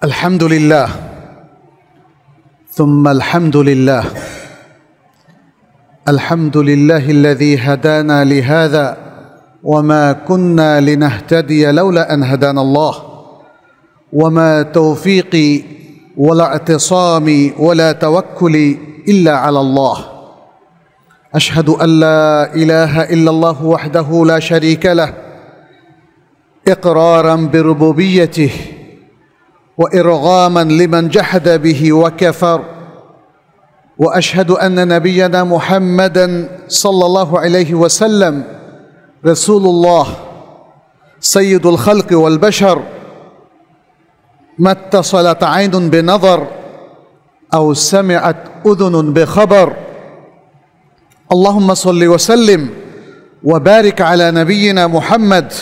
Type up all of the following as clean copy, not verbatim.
الحمد لله ثم الحمد لله الحمد لله الذي هدانا لهذا وما كنا لنهتدي لولا أن هدانا الله وما توفيقي ولا اعتصامي ولا توكلي إلا على الله أشهد أن لا إله إلا الله وحده لا شريك له إقرارا بربوبيته وإرغاما لمن جحد به وكفر وأشهد أن نبينا محمدا صلى الله عليه وسلم رسول الله سيد الخلق والبشر ما اتصلت عين بنظر أو سمعت أذن بخبر اللهم صل وسلم وبارك على نبينا محمد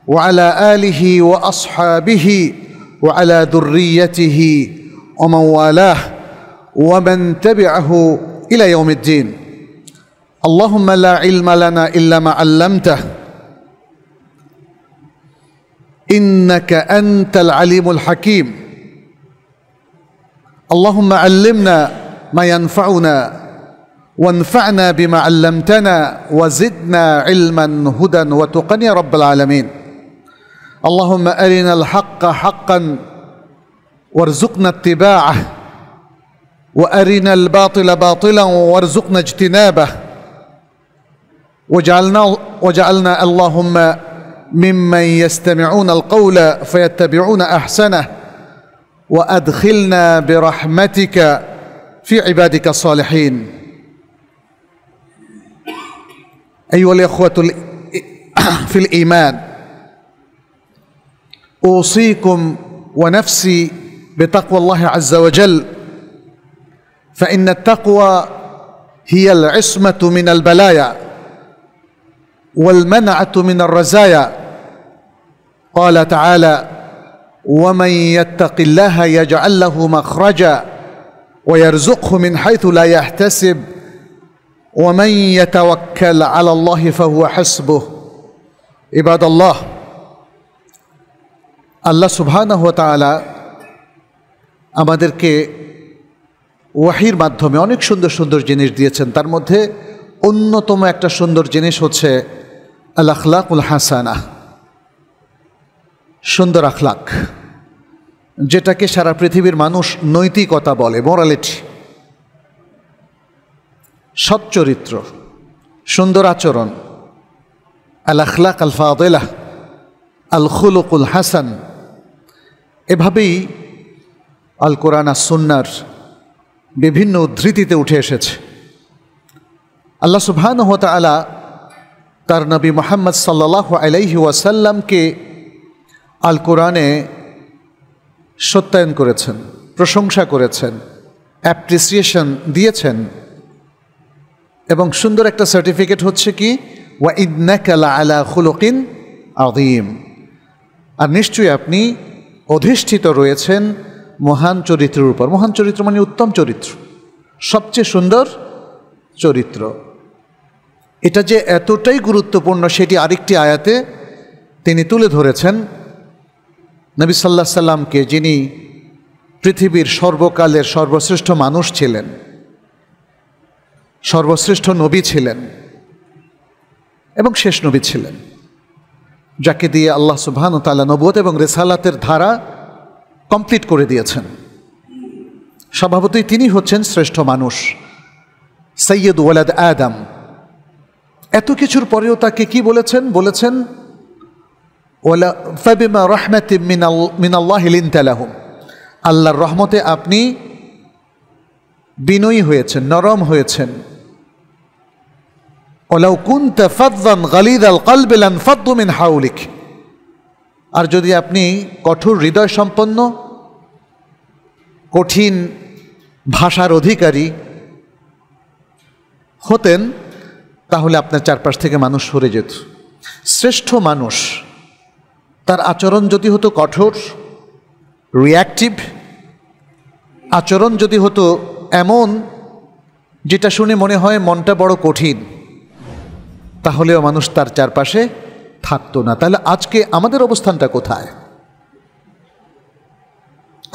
وعلى آله وأصحابه وعلى ذريته ومن والاه ومن تبعه إلى يوم الدين اللهم لا علم لنا إلا ما علمته إنك أنت العليم الحكيم اللهم علمنا ما ينفعنا وانفعنا بما علمتنا وزدنا علما هدى وتقى يا رب العالمين اللهم أرنا الحق حقا وارزقنا اتباعه وأرنا الباطل باطلا وارزقنا اجتنابه وجعلنا اللهم ممن يستمعون القول فيتبعون أحسنه وأدخلنا برحمتك في عبادك الصالحين أيها الإخوة في الإيمان أوصيكم ونفسي بتقوى الله عز وجل فإن التقوى هي العصمة من البلايا والمنعة من الرزايا قال تعالى ومن يتق الله يجعل له مخرجا ويرزقه من حيث لا يحتسب ومن يتوكل على الله فهو حسبه عباد الله আল্লাহ সুবহানাহু ওয়া তাআলা আমাদেরকে ওয়াহির মাধ্যমে অনেক সুন্দর সুন্দর জিনিস দিয়েছেন। তার মধ্যে অন্যতম একটা সুন্দর জিনিস হচ্ছে আল আখলাকুল হাসানা, সুন্দর আখলাক, যেটাকে সারা পৃথিবীর মানুষ নৈতিকতা বলে, মোরালিটি, সৎ চরিত্র, সুন্দর আচরণ, আল আখলাক আল ফাদিলা, আল খুলুকুল হাসান। এভাবেই আল কোরআন আর সুন্নাহর বিভিন্ন উদ্ধৃতিতে উঠে এসেছে। আল্লাহ সুবহানাহু ওয়া তাআলা তার নবী মুহাম্মদ সাল্লাল্লাহু আলাইহি ওয়াসাল্লামকে আল কোরআনে সত্যায়ন করেছেন, প্রশংসা করেছেন, অ্যাপ্রিসিয়েশন দিয়েছেন এবং সুন্দর একটা সার্টিফিকেট হচ্ছে কি ওয়া ইন্নাকা লাআলা খুলুকিন আযীম, আর নিশ্চয়ই আপনি অধিষ্ঠিত রয়েছেন মহান চরিত্রের উপর। মহান চরিত্র মানে উত্তম চরিত্র, সবচেয়ে সুন্দর চরিত্র। এটা যে এতটাই গুরুত্বপূর্ণ সেটি আরেকটি আয়াতে তিনি তুলে ধরেছেন। নবী সাল্লাল্লাহু আলাইহি সাল্লামকে, যিনি পৃথিবীর সর্বকালের সর্বশ্রেষ্ঠ মানুষ ছিলেন, সর্বশ্রেষ্ঠ নবী ছিলেন এবং শেষ নবী ছিলেন, যাকে দিয়ে আল্লাহ সুবহানাহু ওয়া তাআলা নবুয়ত এবং রিসালাতের ধারা কমপ্লিট করে দিয়েছেন। স্বভাবতই তিনি হচ্ছেন শ্রেষ্ঠ মানুষ, সৈয়দ ওয়ালাদ আদম। এত কিছুর পরেও তাকে কি বলেছেন? বলেছেন ওয়ালা ফাবিমা রাহমাতিন মিনাল্লাহি লিনতা লাহুম, আল্লাহর রহমতে আপনি বিনয়ী হয়েছেন, নরম হয়েছেন। ওয়ালাউ কুনতা ফাযযান গালিযাল কলবি লানফাদ্দু মিন হাওলিক, আর যদি আপনি কঠোর হৃদয় সম্পন্ন, কঠিন ভাষার অধিকারী হতেন, তাহলে আপনার চারপাশ থেকে মানুষ সরে যেত। শ্রেষ্ঠ মানুষ, তার আচরণ যদি হতো কঠোর, রিঅ্যাক্টিভ, আচরণ যদি হতো এমন যেটা শুনে মনে হয় মনটা বড় কঠিন, তাহলেও মানুষ তার চারপাশে থাকতো না। তাহলে আজকে আমাদের অবস্থানটা কোথায়?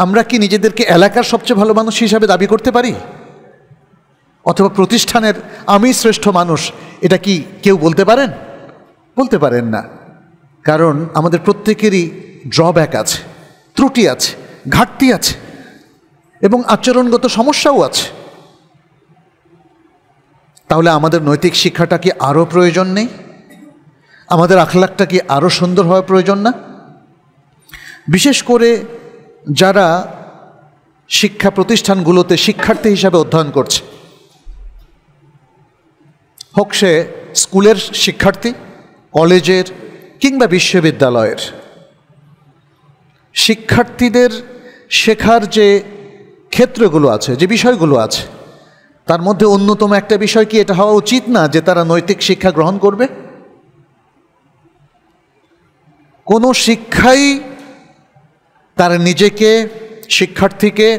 আমরা কি নিজেদেরকে এলাকার সবচেয়ে ভালো মানুষ হিসাবে দাবি করতে পারি? অথবা প্রতিষ্ঠানের আমি শ্রেষ্ঠ মানুষ, এটা কি কেউ বলতে পারেন? বলতে পারেন না। কারণ আমাদের প্রত্যেকেরই ড্রব্যাক আছে, ত্রুটি আছে, ঘাটতি আছে এবং আচরণগত সমস্যাও আছে। তাহলে আমাদের নৈতিক শিক্ষাটা কি আরও প্রয়োজন নেই? আমাদের আখলাকটা কি আরও সুন্দর হওয়া প্রয়োজন না? বিশেষ করে যারা শিক্ষা প্রতিষ্ঠানগুলোতে শিক্ষার্থী হিসাবে অধ্যয়ন করছে, হোক সে স্কুলের শিক্ষার্থী, কলেজের কিংবা বিশ্ববিদ্যালয়ের, শিক্ষার্থীদের শেখার যে ক্ষেত্রগুলো আছে, যে বিষয়গুলো আছে, তার মধ্যে অন্যতম একটা বিষয় কি এটা হওয়া উচিত না যে তারা নৈতিক শিক্ষা গ্রহণ করবে? কোনো শিক্ষাই তার নিজেকে, শিক্ষার্থীকে,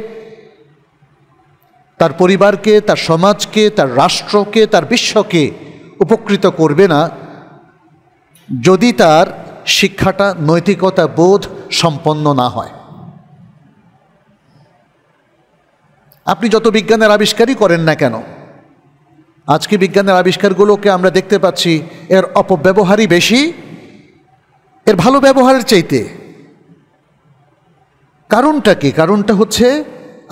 তার পরিবারকে, তার সমাজকে, তার রাষ্ট্রকে, তার বিশ্বকে উপকৃত করবে না যদি তার শিক্ষাটা নৈতিকতা বোধ সম্পন্ন না হয়। আপনি যত বিজ্ঞানের আবিষ্কারই করেন না কেন, আজকে বিজ্ঞানের আবিষ্কারগুলোকে আমরা দেখতে পাচ্ছি এর অপব্যবহারই বেশি এর ভালো ব্যবহারের চাইতে। কারণটা কি? কারণটা হচ্ছে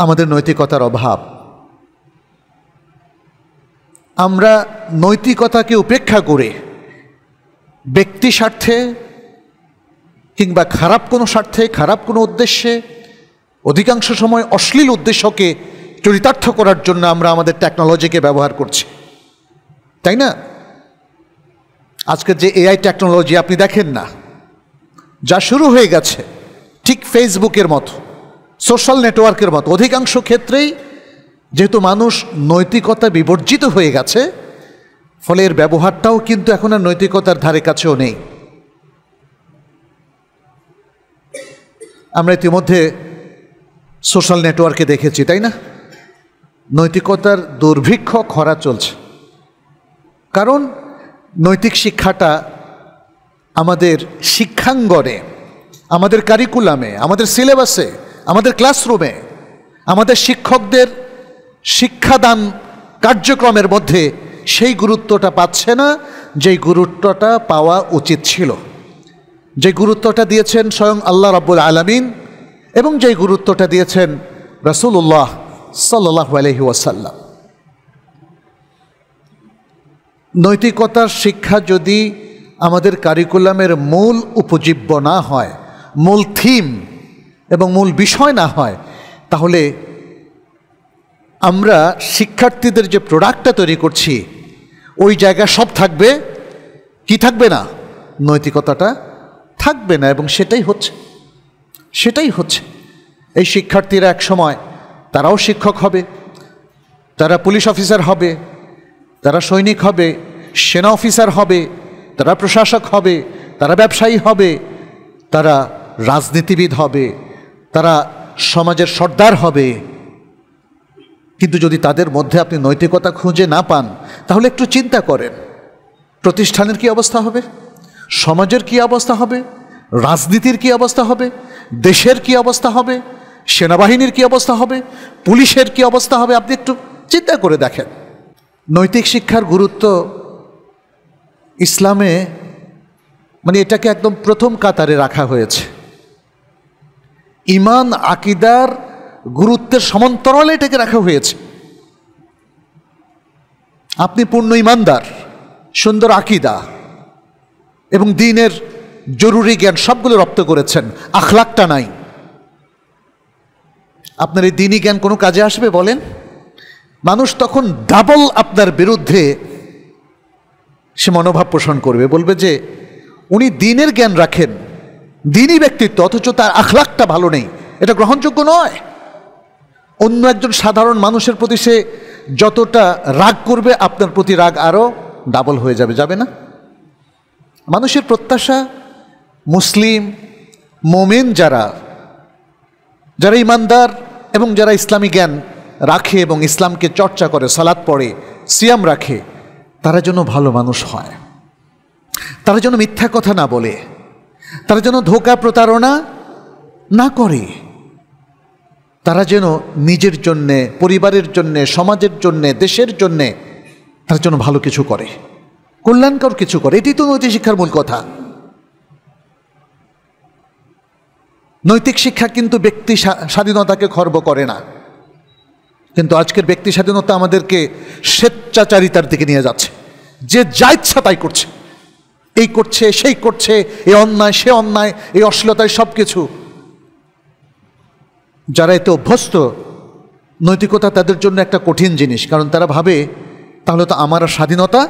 আমাদের নৈতিকতার অভাব। আমরা নৈতিকতাকে উপেক্ষা করে ব্যক্তি স্বার্থে কিংবা খারাপ কোনো স্বার্থে, খারাপ কোনো উদ্দেশ্যে, অধিকাংশ সময় অশ্লীল উদ্দেশ্যকে চরিতার্থ করার জন্য আমরা আমাদের টেকনোলজিকে ব্যবহার করছি, তাই না? আজকের যে এআই টেকনোলজি আপনি দেখেন না, যা শুরু হয়ে গেছে ঠিক ফেসবুকের মতো, সোশ্যাল নেটওয়ার্কের মতো, অধিকাংশ ক্ষেত্রেই যেহেতু মানুষ নৈতিকতা বিবর্জিত হয়ে গেছে, ফলে এর ব্যবহারটাও কিন্তু এখন আর নৈতিকতার ধারে কাছেও নেই। আমরা ইতিমধ্যে সোশ্যাল নেটওয়ার্কে দেখেছি, তাই না? নৈতিকতার দুর্ভিক্ষ খরা চলছে। কারণ নৈতিক শিক্ষাটা আমাদের শিক্ষাঙ্গনে, আমাদের কারিকুলামে, আমাদের সিলেবাসে, আমাদের ক্লাসরুমে, আমাদের শিক্ষকদের শিক্ষাদান কার্যক্রমের মধ্যে সেই গুরুত্বটা পাচ্ছে না যেই গুরুত্বটা পাওয়া উচিত ছিল, যে গুরুত্বটা দিয়েছেন স্বয়ং আল্লাহ রাব্বুল আলামিন এবং যেই গুরুত্বটা দিয়েছেন রাসূলুল্লাহ সাল্লাল্লাহু আলাইহি ওয়াসাল্লাম। নৈতিকতার শিক্ষা যদি আমাদের কারিকুলামের মূল উপজীব্য না হয়, মূল থিম এবং মূল বিষয় না হয়, তাহলে আমরা শিক্ষার্থীদের যে প্রোডাক্টটা তৈরি করছি ওই জায়গায় সব থাকবে, কি থাকবে না? নৈতিকতাটা থাকবে না। এবং সেটাই হচ্ছে। এই শিক্ষার্থীরা এক সময় তারাও শিক্ষক হবে, তারা পুলিশ অফিসার হবে, তারা সৈনিক হবে, সেনা অফিসার হবে, তারা প্রশাসক হবে, তারা ব্যবসায়ী হবে, তারা রাজনীতিবিদ হবে, তারা সমাজের সর্দার হবে। কিন্তু যদি তাদের মধ্যে আপনি নৈতিকতা খুঁজে না পান, তাহলে একটু চিন্তা করেন প্রতিষ্ঠানের কি অবস্থা হবে, সমাজের কি অবস্থা হবে, রাজনীতির কি অবস্থা হবে, দেশের কি অবস্থা হবে, সেনাবাহিনীর কি অবস্থা হবে, পুলিশের কি অবস্থা হবে। আপনি একটু চিন্তা করে দেখেন। নৈতিক শিক্ষার গুরুত্ব ইসলামে এটাকে একদম প্রথম কাতারে রাখা হয়েছে। ঈমান আকীদার গুরুত্বের সমান্তরালে এটাকে রাখা হয়েছে। আপনি পূর্ণ ঈমানদার, সুন্দর আকীদা এবং দ্বীনের জরুরি জ্ঞান সবগুলো রপ্ত করেছেন, আখলাকটা নাই, আপনার এই দ্বীনি জ্ঞান কোনো কাজে আসবে বলেন? মানুষ তখন ডাবল আপনার বিরুদ্ধে সে মনোভাব পোষণ করবে, বলবে যে উনি দ্বীনের জ্ঞান রাখেন, দ্বীনি ব্যক্তিত্ব, অথচ তার আখলাকটা ভালো নেই, এটা গ্রহণযোগ্য নয়। অন্য একজন সাধারণ মানুষের প্রতি সে যতটা রাগ করবে, আপনার প্রতি রাগ আরও ডাবল হয়ে যাবে, যাবে না? মানুষের প্রত্যাশা মুসলিম মোমেন যারা ঈমানদার এবং যারা ইসলামী জ্ঞান রাখে এবং ইসলামকে চর্চা করে, সালাত পড়ে, সিয়াম রাখে, তারা যেন ভালো মানুষ হয়, তারা যেন মিথ্যা কথা না বলে, তারা যেন ধোঁকা প্রতারণা না করে, তারা যেন নিজের জন্যে, পরিবারের জন্যে, সমাজের জন্যে, দেশের জন্যে তারা যেন ভালো কিছু করে, কল্যাণকর কিছু করে। এটি তো নৈতিক শিক্ষার মূল কথা। নৈতিক শিক্ষা কিন্তু ব্যক্তি স্বাধীনতাকে খর্ব করে না, কিন্তু আজকের ব্যক্তি স্বাধীনতা আমাদেরকে স্বেচ্ছাচারিতার দিকে নিয়ে যাচ্ছে। যে যা ইচ্ছা তাই করছে, এই করছে, সেই করছে, এ অন্যায়, সে অন্যায়, এই অশ্লীলতায় সব কিছু। যারা এতে অভ্যস্ত, নৈতিকতা তাদের জন্য একটা কঠিন জিনিস, কারণ তারা ভাবে তাহলে তো আমার আর স্বাধীনতা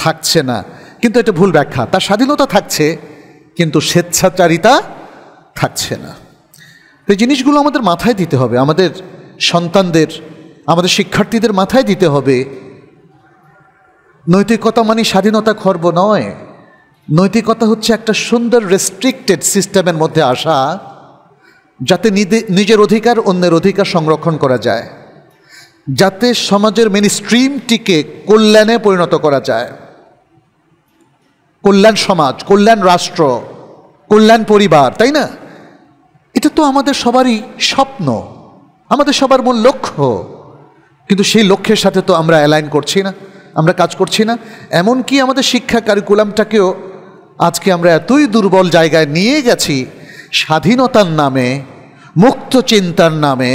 থাকছে না। কিন্তু এটা ভুল ব্যাখ্যা। তার স্বাধীনতা থাকছে, কিন্তু স্বেচ্ছাচারিতা থাকছে না। এই জিনিসগুলো আমাদের মাথায় দিতে হবে, আমাদের সন্তানদের, আমাদের শিক্ষার্থীদের মাথায় দিতে হবে। নৈতিকতা মানে স্বাধীনতা খর্ব নয়। নৈতিকতা হচ্ছে একটা সুন্দর রেস্ট্রিক্টেড সিস্টেমের মধ্যে আসা, যাতে নিজের অধিকার, অন্যের অধিকার সংরক্ষণ করা যায়, যাতে সমাজের মেইন স্ট্রিমটিকে কল্যাণে পরিণত করা যায়। কল্যাণ সমাজ, কল্যাণ রাষ্ট্র, কল্যাণ পরিবার, তাই না? এটা তো আমাদের সবারই স্বপ্ন, আমাদের সবার মূল লক্ষ্য। কিন্তু সেই লক্ষ্যের সাথে তো আমরা অ্যালাইন করছি না, আমরা কাজ করছি না। এমনকি আমাদের শিক্ষা কারিকুলামটাকেও আজকে আমরা এতই দুর্বল জায়গায় নিয়ে গেছি, স্বাধীনতার নামে, মুক্ত চিন্তার নামে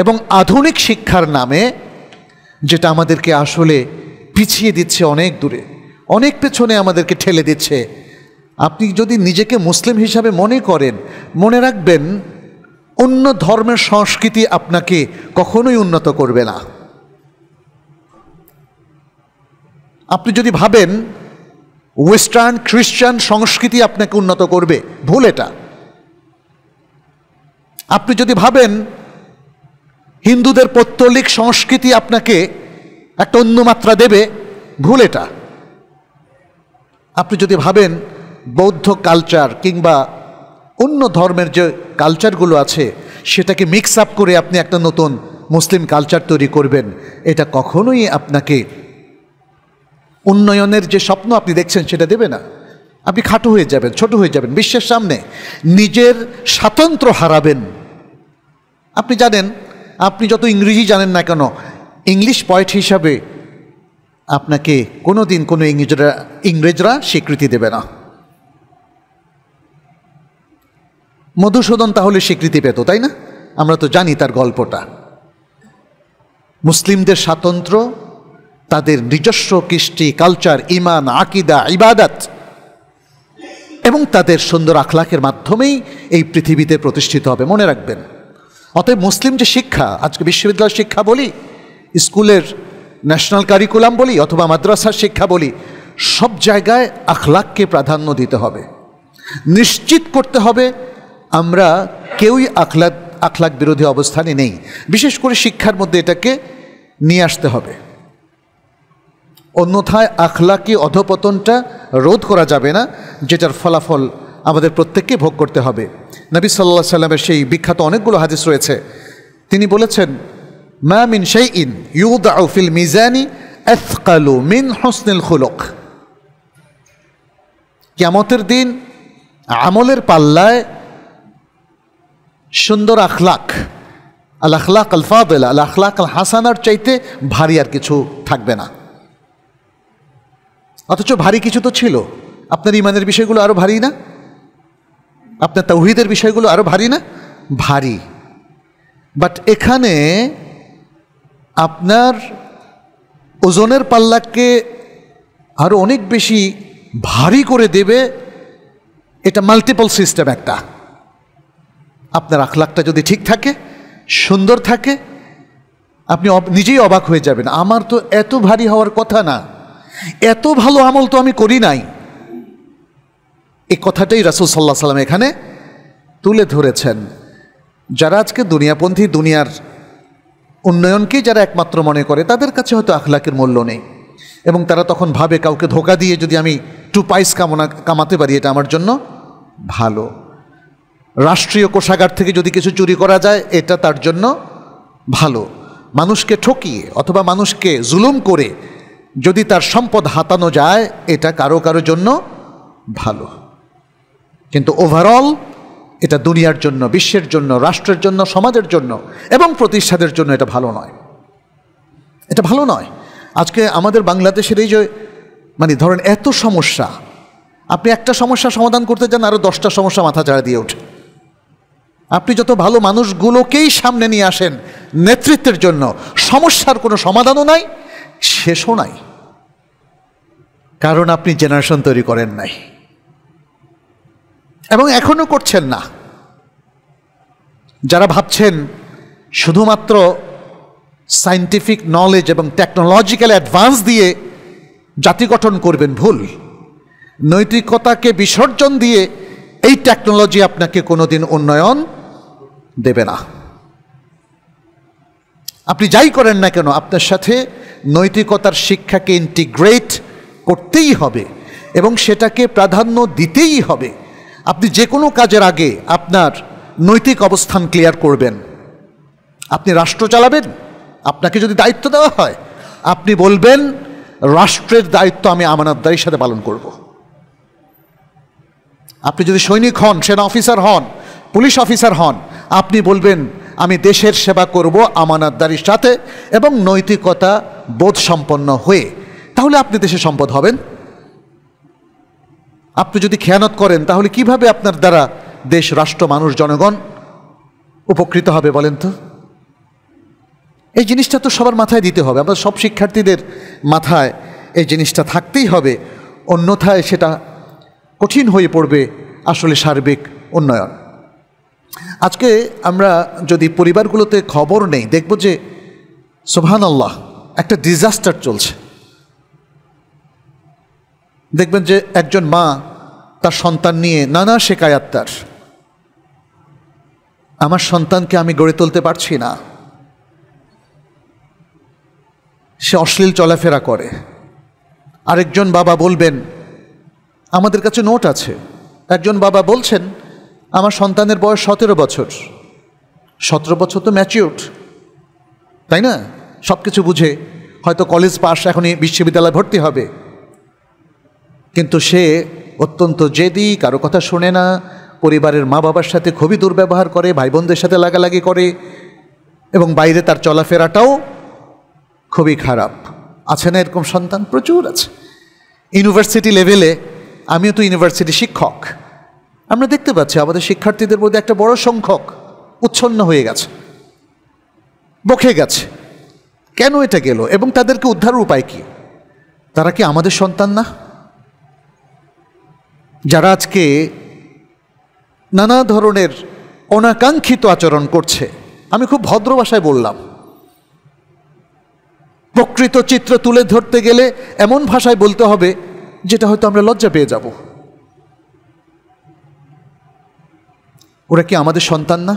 এবং আধুনিক শিক্ষার নামে, যেটা আমাদেরকে আসলে পিছিয়ে দিচ্ছে অনেক দূরে, অনেক পেছনে আমাদেরকে ঠেলে দিচ্ছে। আপনি যদি নিজেকে মুসলিম হিসাবে মনে করেন, মনে রাখবেন অন্য ধর্মের সংস্কৃতি আপনাকে কখনোই উন্নত করবে না। আপনি যদি ভাবেন ওয়েস্টার্ন খ্রিস্টান সংস্কৃতি আপনাকে উন্নত করবে, ভুল এটা। আপনি যদি ভাবেন হিন্দুদের পৌত্তলিক সংস্কৃতি আপনাকে একটা অন্য মাত্রা দেবে, ভুল এটা। আপনি যদি ভাবেন বৌদ্ধ কালচার কিংবা অন্য ধর্মের যে কালচারগুলো আছে সেটাকে মিক্স আপ করে আপনি একটা নতুন মুসলিম কালচার তৈরি করবেন, এটা কখনোই আপনাকে উন্নয়নের যে স্বপ্ন আপনি দেখছেন সেটা দেবে না। আপনি খাটো হয়ে যাবেন, ছোট হয়ে যাবেন, বিশ্বের সামনে নিজের স্বাতন্ত্র্য হারাবেন। আপনি জানেন, আপনি যত ইংরেজি জানেন না কেন, ইংলিশ পয়েট হিসাবে আপনাকে কোনো দিন কোনো ইংরেজরা স্বীকৃতি দেবে না। মধুসূদন তাহলে স্বীকৃতি পেত, তাই না? আমরা তো জানি তার গল্পটা। মুসলিমদের স্বাতন্ত্র্য, তাদের নিজস্ব কৃষ্টি, কালচার, ইমান, আকিদা, ইবাদত এবং তাদের সুন্দর আখলাকের মাধ্যমেই এই পৃথিবীতে প্রতিষ্ঠিত হবে, মনে রাখবেন। অতএব মুসলিম যে শিক্ষা, আজকে বিশ্ববিদ্যালয়ের শিক্ষা বলি, স্কুলের ন্যাশনাল কারিকুলাম বলি, অথবা মাদ্রাসার শিক্ষা বলি, সব জায়গায় আখলাককে প্রাধান্য দিতে হবে। নিশ্চিত করতে হবে আমরা কেউই আখলাক বিরোধী অবস্থানে নেই। বিশেষ করে শিক্ষার মধ্যে এটাকে নিয়ে আসতে হবে, অন্যথায় আখলাকি অধপতনটা রোধ করা যাবে না, যেটার ফলাফল আমাদের প্রত্যেককে ভোগ করতে হবে। নবী সাল্লাল্লাহু আলাইহি সাল্লামের সেই বিখ্যাত অনেকগুলো হাদিস রয়েছে। তিনি বলেছেন, মা মিন শাইইন ইউদাউ ফিল মিজানি আথকালু মিন হুসনিল খুলুক। কিয়ামতের দিন আমলের পাল্লায় সুন্দর আখলাক, আল আখলাক আল ফাদিলা, আল আখলাক আল হাসানার চাইতে ভারী আর কিছু থাকবে না। অথচ ভারী কিছু তো ছিল। আপনার ইমানের বিষয়গুলো আরো ভারী না? আপনার তাওহীদের বিষয়গুলো আরো ভারী না? ভারী। বাট এখানে আপনার ওজনের পাল্লাকে আরো অনেক বেশি ভারী করে দেবে। এটা মাল্টিপল সিস্টেম একটা। আপনার আখলাকটা যদি ঠিক থাকে, সুন্দর থাকে, আপনি নিজেই অবাক হয়ে যাবেন, আমার তো এত ভারী হওয়ার কথা না, এত ভালো আমল তো আমি করি নাই। এই কথাটাই রাসূল সাল্লাল্লাহু আলাইহি ওয়াসাল্লাম এখানে তুলে ধরেছেন। যারা আজকে দুনিয়াপন্থী, দুনিয়ার উন্নয়নকেই যারা একমাত্র মনে করে, তাদের কাছে হয়তো আখলাকের মূল্য নেই, এবং তারা তখন ভাবে কাউকে ধোঁকা দিয়ে যদি আমি 2 পয়সা কামাতে পারি এটা আমার জন্য ভালো। রাষ্ট্রীয় কোষাগার থেকে যদি কিছু চুরি করা যায় এটা তার জন্য ভালো। মানুষকে ঠকিয়ে অথবা মানুষকে জুলুম করে যদি তার সম্পদ হাতানো যায় এটা কারো কারো জন্য ভালো। কিন্তু ওভারঅল এটা দুনিয়ার জন্য, বিশ্বের জন্য, রাষ্ট্রের জন্য, সমাজের জন্য এবং প্রতিষ্ঠানের জন্য এটা ভালো নয়। এটা ভালো নয়। আজকে আমাদের বাংলাদেশের এই যে ধরেন এত সমস্যা, আপনি একটা সমস্যা সমাধান করতে যান আরও 10টা সমস্যা মাথা চাড়া দিয়ে ওঠে। আপনি যত ভালো মানুষগুলোকেই সামনে নিয়ে আসেন নেতৃত্বের জন্য, সমস্যার কোনো সমাধানও নাই, শেষও নাই, কারণ আপনি জেনারেশন তৈরি করেন নাই এবং এখনো করছেন না। যারা ভাবছেন শুধুমাত্র সায়েন্টিফিক নলেজ এবং টেকনোলজিক্যাল অ্যাডভান্স দিয়ে জাতি গঠন করবেন, ভুল। নৈতিকতাকে বিসর্জন দিয়ে এই টেকনোলজি আপনাকে কোনোদিন উন্নয়ন দেবে না। আপনি যাই করেন না কেন, আপনার সাথে নৈতিকতার শিক্ষাকে ইন্টিগ্রেট করতেই হবে এবং সেটাকে প্রাধান্য দিতেই হবে। আপনি যে কোনো কাজের আগে আপনার নৈতিক অবস্থান ক্লিয়ার করবেন। আপনি রাষ্ট্র চালাবেন, আপনাকে যদি দায়িত্ব দেওয়া হয়, আপনি বলবেন রাষ্ট্রের দায়িত্ব আমি আমানতদারির সাথে পালন করব। আপনি যদি সৈনিক হন, সেনা অফিসার হন, পুলিশ অফিসার হন, আপনি বলবেন আমি দেশের সেবা করব আমানতদারির সাথে এবং নৈতিকতা বোধ সম্পন্ন হয়ে। তাহলে আপনি দেশের সম্পদ হবেন। আপনি যদি খেয়ানত করেন তাহলে কিভাবে আপনার দ্বারা দেশ, রাষ্ট্র, মানুষ, জনগণ উপকৃত হবে বলেন তো? এই জিনিসটা তো সবার মাথায় দিতে হবে। আমাদের সব শিক্ষার্থীদের মাথায় এই জিনিসটা থাকতেই হবে, অন্যথায় সেটা কঠিন হয়ে পড়বে আসলে সার্বিক উন্নয়ন। আজকে আমরা যদি পরিবারগুলোতে খবর নেই, দেখব যে সুবহানাল্লাহ একটা ডিজাস্টার চলছে। দেখবেন যে একজন মা তার সন্তান নিয়ে নানা শেকায়াত, তার আমার সন্তানকে আমি গড়ে তুলতে পারছি না, সে অশ্লীল চলাফেরা করে। আরেকজন বাবা বলবেন, আমাদের কাছে নোট আছে, একজন বাবা বলছেন আমার সন্তানের বয়স 17 বছর। 17 বছর তো ম্যাচিউরড, তাই না? সব কিছু বুঝে, হয়তো কলেজ পাস, এখনই বিশ্ববিদ্যালয়ে ভর্তি হবে, কিন্তু সে অত্যন্ত জেদি, কারো কথা শোনে না, পরিবারের মা বাবার সাথে খুবই দুর্ব্যবহার করে, ভাই বোনদের সাথে লাগালাগি করে এবং বাইরে তার চলাফেরাটাও খুবই খারাপ। আছে না এরকম সন্তান? প্রচুর আছে। ইউনিভার্সিটি লেভেলে, আমিও তো ইউনিভার্সিটি শিক্ষক, আমরা দেখতে পাচ্ছি আমাদের শিক্ষার্থীদের মধ্যে একটা বড় সংখ্যক উচ্ছন্ন হয়ে গেছে, বকে গেছে। কেন এটা গেল এবং তাদেরকে উদ্ধারের উপায় কি? তারা কি আমাদের সন্তান না? যারা আজকে নানা ধরনের অনাকাঙ্ক্ষিত আচরণ করছে, আমি খুব ভদ্র ভাষায় বললাম, প্রকৃত চিত্র তুলে ধরতে গেলে এমন ভাষায় বলতে হবে যেটা হয়তো আমরা লজ্জা পেয়ে যাব। ওরা কি আমাদের সন্তান না?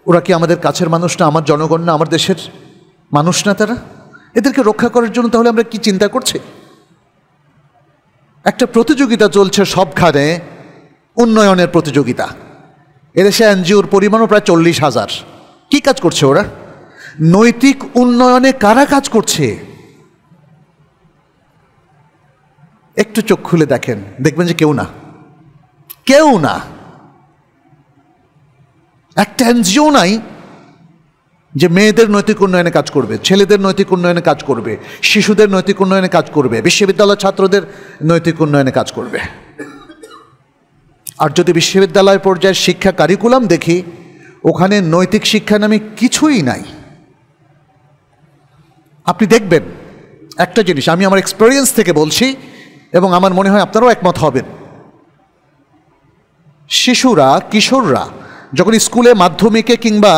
ওরা কি আমাদের কাছের মানুষ না? আমার জনগণ না? আমার দেশের মানুষ না তারা? এদেরকে রক্ষা করার জন্য তাহলে আমরা কি চিন্তা করছি? একটা প্রতিযোগিতা চলছে সবখানে, উন্নয়নের প্রতিযোগিতা। এদেশে এনজিওর পরিমাণও প্রায় 40,000। কি কাজ করছে ওরা? নৈতিক উন্নয়নে কারা কাজ করছে? একটু চোখ খুলে দেখেন, দেখবেন যে কেউ না, কেউ না। একটা এনজিও নাই যে মেয়েদের নৈতিক উন্নয়নে কাজ করবে, ছেলেদের নৈতিক উন্নয়নে কাজ করবে, শিশুদের নৈতিক উন্নয়নে কাজ করবে, বিশ্ববিদ্যালয় ছাত্রদের নৈতিক উন্নয়নে কাজ করবে। আর যদি বিশ্ববিদ্যালয় পর্যায়ের শিক্ষা কারিকুলাম দেখি, ওখানে নৈতিক শিক্ষা নামে কিছুই নাই। আপনি দেখবেন একটা জিনিস, আমি আমার এক্সপেরিয়েন্স থেকে বলছি এবং আমার মনে হয় আপনারাও একমত হবেন। শিশুরা, কিশোররা যখন স্কুলে, মাধ্যমিকে কিংবা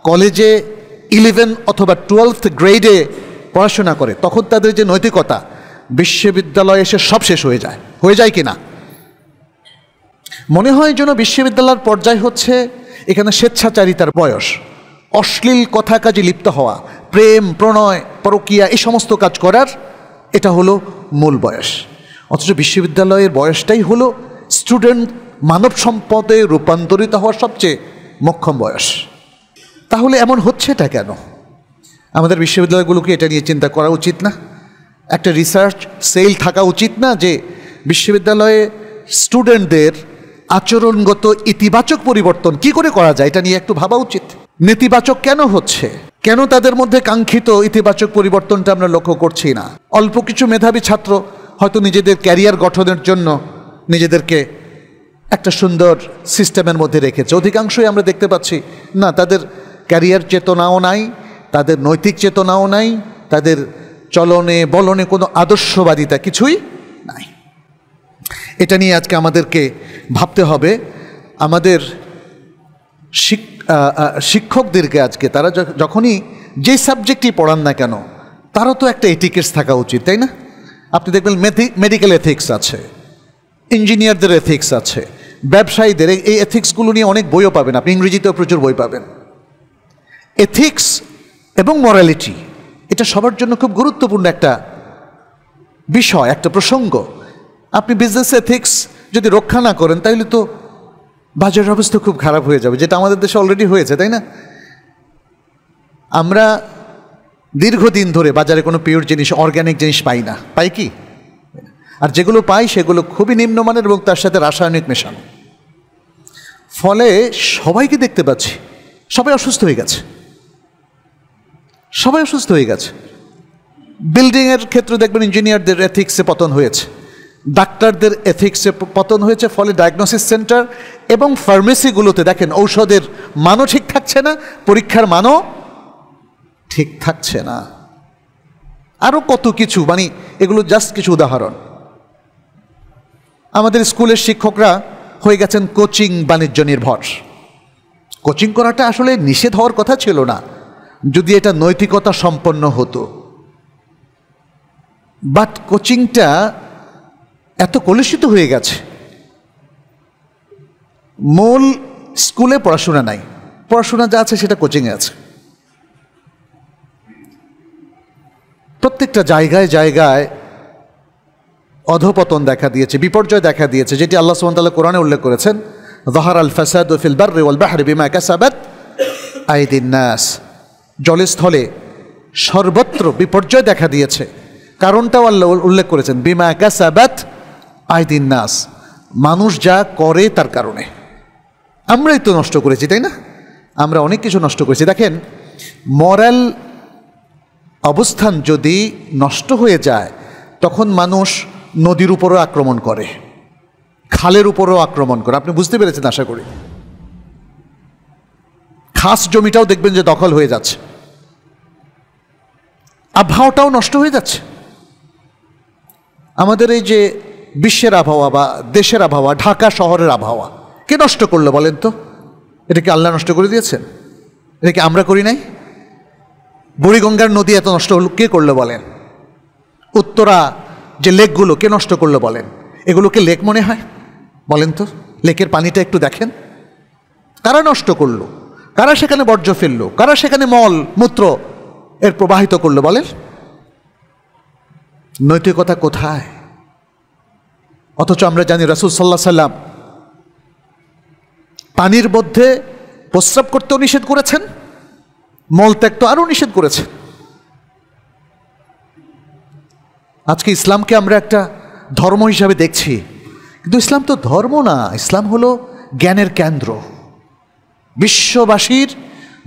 কলেজে 11 অথবা 12th গ্রেডে পড়াশোনা করে, তখন তাদের যে নৈতিকতা বিশ্ববিদ্যালয়ে এসে সব শেষ হয়ে যায় কি না? মনে হয় যেন বিশ্ববিদ্যালয়ের পর্যায় হচ্ছে এখানে স্বেচ্ছাচারিতার বয়স, অশ্লীল কথা কাজে লিপ্ত হওয়া, প্রেম, প্রণয়, পরকীয়া, এই সমস্ত কাজ করার এটা হলো মূল বয়স। অথচ বিশ্ববিদ্যালয়ের বয়সটাই হলো স্টুডেন্ট মানব সম্পদে রূপান্তরিত হওয়ার সবচেয়ে মোক্ষম বয়স। তাহলে এমন হচ্ছেটা কেন? আমাদের বিশ্ববিদ্যালয়গুলোকে এটা নিয়ে চিন্তা করা উচিত না? একটা রিসার্চ সেল থাকা উচিত না যে বিশ্ববিদ্যালয়ে স্টুডেন্টদের আচরণগত ইতিবাচক পরিবর্তন কি করে করা যায় এটা নিয়ে একটু ভাবা উচিত। নেতিবাচক কেন হচ্ছে, কেন তাদের মধ্যে কাঙ্ক্ষিত ইতিবাচক পরিবর্তনটা আমরা লক্ষ্য করছি না? অল্প কিছু মেধাবী ছাত্র হয়তো নিজেদের ক্যারিয়ার গঠনের জন্য নিজেদেরকে একটা সুন্দর সিস্টেমের মধ্যে রেখেছে, অধিকাংশই আমরা দেখতে পাচ্ছি না, তাদের ক্যারিয়ার চেতনাও নাই, তাদের নৈতিক চেতনাও নাই, তাদের চলনে বলনে কোনো আদর্শবাদিতা কিছুই নাই। এটা নিয়ে আজকে আমাদেরকে ভাবতে হবে। আমাদের শিক্ষকদেরকে আজকে তারা যখনই যে সাবজেক্টই পড়ান না কেন তারও তো একটা এথিক্স থাকা উচিত, তাই না? আপনি দেখবেন মেডিকেল এথিক্স আছে, ইঞ্জিনিয়ারদের এথিক্স আছে, ব্যবসায়ীদের এই এথিক্সগুলো নিয়ে অনেক বইও পাবেন, আপনি ইংরেজিতেও প্রচুর বই পাবেন। এথিক্স এবং মরালিটি এটা সবার জন্য খুব গুরুত্বপূর্ণ একটা বিষয়, একটা প্রসঙ্গ। আপনি বিজনেস এথিক্স যদি রক্ষা না করেন তাহলে তো বাজারের অবস্থা খুব খারাপ হয়ে যাবে, যেটা আমাদের দেশে অলরেডি হয়েছে, তাই না? আমরা দীর্ঘদিন ধরে বাজারে কোনো পিওর জিনিস, অর্গ্যানিক জিনিস পাই না, পাই কি? আর যেগুলো পাই সেগুলো খুবই নিম্নমানের এবং তার সাথে রাসায়নিক মেশানো। ফলে সবাইকে দেখতে পাচ্ছি সবাই অসুস্থ হয়ে গেছে, সবাই অসুস্থ হয়ে গেছে। বিল্ডিংয়ের ক্ষেত্রে দেখবেন ইঞ্জিনিয়ারদের এথিক্সে পতন হয়েছে, ডাক্তারদের এথিক্সে পতন হয়েছে। ফলে ডায়াগনোসিস সেন্টার এবং ফার্মেসিগুলোতে দেখেন ঔষধের মানও ঠিক থাকছে না, পরীক্ষার মানও ঠিক থাকছে না, আরও কত কিছু, মানে এগুলো জাস্ট কিছু উদাহরণ। আমাদের স্কুলের শিক্ষকরা হয়ে গেছেন কোচিং বাণিজ্য নির্ভর। কোচিং করাটা আসলে নিষেধ হওয়ার কথা ছিল না যদি এটা নৈতিকতা সম্পন্ন হতো, বাট কোচিংটা এত কলুষিত হয়ে গেছে। মূল স্কুলে পড়াশোনা নাই, পড়াশোনা যা আছে সেটা কোচিংয়ে আছে। প্রত্যেকটা জায়গায় জায়গায় অধপতন দেখা দিয়েছে, বিপর্যয় দেখা দিয়েছে, যেটি আল্লাহ সুবহানাহু ওয়া তাআলা কোরআনে উল্লেখ করেছেন, যাহারাল ফাসাদু ফিল বাররি ওয়াল বাহরি বিমা কাসাবাত আইদিন নাস। জলে স্থলে সর্বত্র বিপর্যয় দেখা দিয়েছে, কারণটাও আল্লাহ উল্লেখ করেছেন, বিমা কাসাবাত আইদিন নাস, মানুষ যা করে তার কারণে। আমরাই তো নষ্ট করেছি, তাই না? আমরা অনেক কিছু নষ্ট করেছি। দেখেন, মরাল অবস্থান যদি নষ্ট হয়ে যায় তখন মানুষ নদীর উপরও আক্রমণ করে, খালের উপরও আক্রমণ করে। আপনি বুঝতে পেরেছেন আশা করি। খাস জমিটাও দেখবেন যে দখল হয়ে যাচ্ছে, আবহাওয়াটাও নষ্ট হয়ে যাচ্ছে। আমাদের এই যে বিশ্বের আবহাওয়া বা দেশের আবহাওয়া, ঢাকা শহরের আবহাওয়া কে নষ্ট করলো বলেন তো? এটা কি আল্লাহ নষ্ট করে দিয়েছেন? এটা কি আমরা করি নাই? বুড়িগঙ্গার নদী এত নষ্ট হলো কে করলো বলেন? উত্তরা যে লেকগুলো কে নষ্ট করলো বলেন? এগুলোকে লেক মনে হয় বলেন তো? লেকের পানিটা একটু দেখেন, কারা নষ্ট করলো? কারা সেখানে বর্জ্য ফেললো? কারা সেখানে মল মূত্র এর প্রবাহিত করলো বলেন? নৈতিকতা কোথায়? অথচ আমরা জানি রাসূল সাল্লাল্লাহু আলাইহি সাল্লাম পানির মধ্যে প্রস্রাব করতেও নিষেধ করেছেন, মলত্যাগ তো আরও নিষেধ করেছেন। আজকে ইসলামকে আমরা একটা ধর্ম হিসাবে দেখছি, কিন্তু ইসলাম তো ধর্ম না, ইসলাম হলো জ্ঞানের কেন্দ্র, বিশ্ববাসীর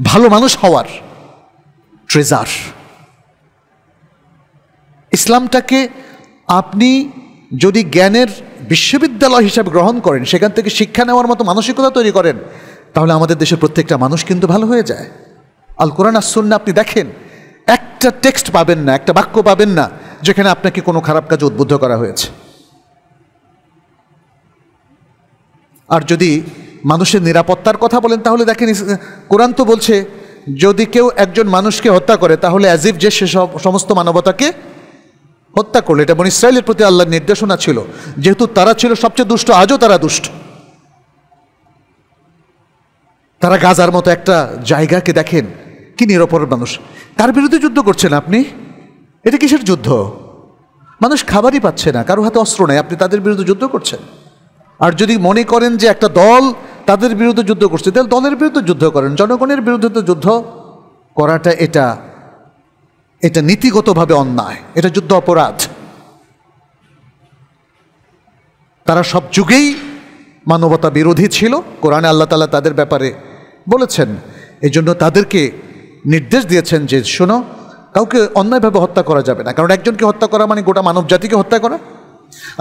ভালো মানুষ হওয়ার ট্রেজার। ইসলামটাকে আপনি যদি জ্ঞানের বিশ্ববিদ্যালয় হিসাবে গ্রহণ করেন, সেখান থেকে শিক্ষা নেওয়ার মতো মানসিকতা তৈরি করেন, তাহলে আমাদের দেশের প্রত্যেকটা মানুষ কিন্তু ভালো হয়ে যায়। আল কোরআন আর সুন্নাহ আপনি দেখেন, একটা টেক্সট পাবেন না, একটা বাক্য পাবেন না যেখানে আপনাকে কোনো খারাপ কাজে উদ্বুদ্ধ করা হয়েছে। আর যদি মানুষের নিরাপত্তার কথা বলেন তাহলে দেখেন, কোরআন তো বলছে যদি কেউ একজন মানুষকে হত্যা করে তাহলে অ্যাজিভ যে সে সমস্ত মানবতাকে হত্যা করলো। এটা বনী ইসরাইলের প্রতি আল্লাহর নির্দেশনা ছিল, যেহেতু তারা ছিল সবচেয়ে দুষ্ট, আজও তারা দুষ্ট। তারা গাজার মতো একটা জায়গাকে দেখেন কি নিরপরাধ মানুষ, তার বিরুদ্ধে যুদ্ধ করছেন আপনি। এটা কিসের যুদ্ধ? মানুষ খাবারই পাচ্ছে না, কারো হাতে অস্ত্র নেই, আপনি তাদের বিরুদ্ধে যুদ্ধ করছেন। আর যদি মনে করেন যে একটা দল তাদের বিরুদ্ধে যুদ্ধ করছে, তাহলে দলের বিরুদ্ধে যুদ্ধ করেন। জনগণের বিরুদ্ধে তো যুদ্ধ করাটা এটা নীতিগতভাবে অন্যায়, এটা যুদ্ধ অপরাধ। তারা সব যুগেই মানবতা বিরোধী ছিল। কোরআনে আল্লাহ তাআলা তাদের ব্যাপারে বলেছেন, এই জন্য তাদেরকে নির্দেশ দিয়েছেন যে শোনো, কাউকে অন্যায়ভাবে হত্যা করা যাবে না, কারণ একজনকে হত্যা করা মানে গোটা মানব জাতিকে হত্যা করা,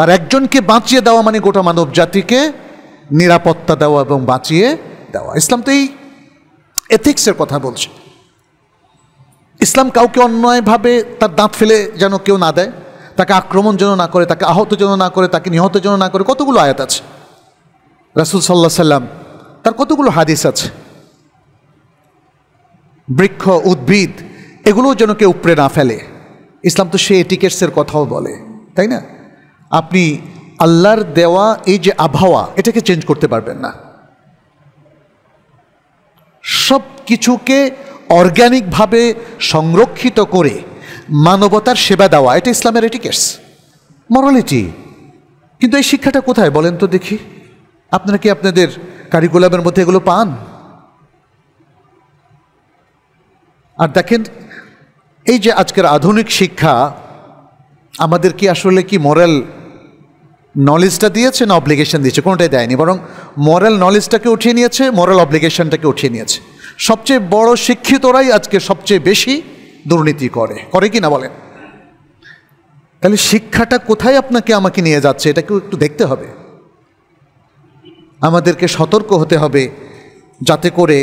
আর একজনকে বাঁচিয়ে দেওয়া মানে গোটা মানব জাতিকে নিরাপত্তা দেওয়া এবং বাঁচিয়ে দেওয়া। ইসলাম তো এই এথিক্সের কথা বলছে। ইসলাম কাউকে অন্যায়ভাবে তার দাঁত ফেলে যেন কেউ না দেয়, তাকে আক্রমণ যেন না করে, তাকে আহত যেন না করে, তাকে নিহত যেন না করে। কতগুলো আয়াত আছে, রাসূল সাল্লাল্লাহু আলাইহি সাল্লাম তার কতগুলো হাদিস আছে। বৃক্ষ, উদ্ভিদ, এগুলোও যেন কেউ উপড়ে না ফেলে। ইসলাম তো সে এটিকেটসের কথাও বলে, তাই না? আপনি আল্লাহর দেওয়া এই যে আবহাওয়া, এটাকে চেঞ্জ করতে পারবেন না। সব কিছুকে অর্গ্যানিকভাবে সংরক্ষিত করে মানবতার সেবা দেওয়া, এটা ইসলামের এটিকেটস, মরালিটি। কিন্তু এই শিক্ষাটা কোথায় বলেন তো দেখি? আপনারা কি আপনাদের কারিকুলামের মধ্যে এগুলো পান? আর দেখেন, এই যে আজকের আধুনিক শিক্ষা আমাদের কি আসলে কি মোরাল নলেজটা দিয়েছে না অব্লিগেশন দিয়েছে? কোনোটাই দেয়নি, বরং মোরাল নলেজটাকে উঠিয়ে নিয়েছে, মোরাল অব্লিগেশনটাকে উঠিয়ে নিয়েছে। সবচেয়ে বড় শিক্ষিতরাই আজকে সবচেয়ে বেশি দুর্নীতি করে কি না বলেন? তাহলে শিক্ষাটা কোথায় আপনাকে আমাকে নিয়ে যাচ্ছে, এটাকেও একটু দেখতে হবে। আমাদেরকে সতর্ক হতে হবে যাতে করে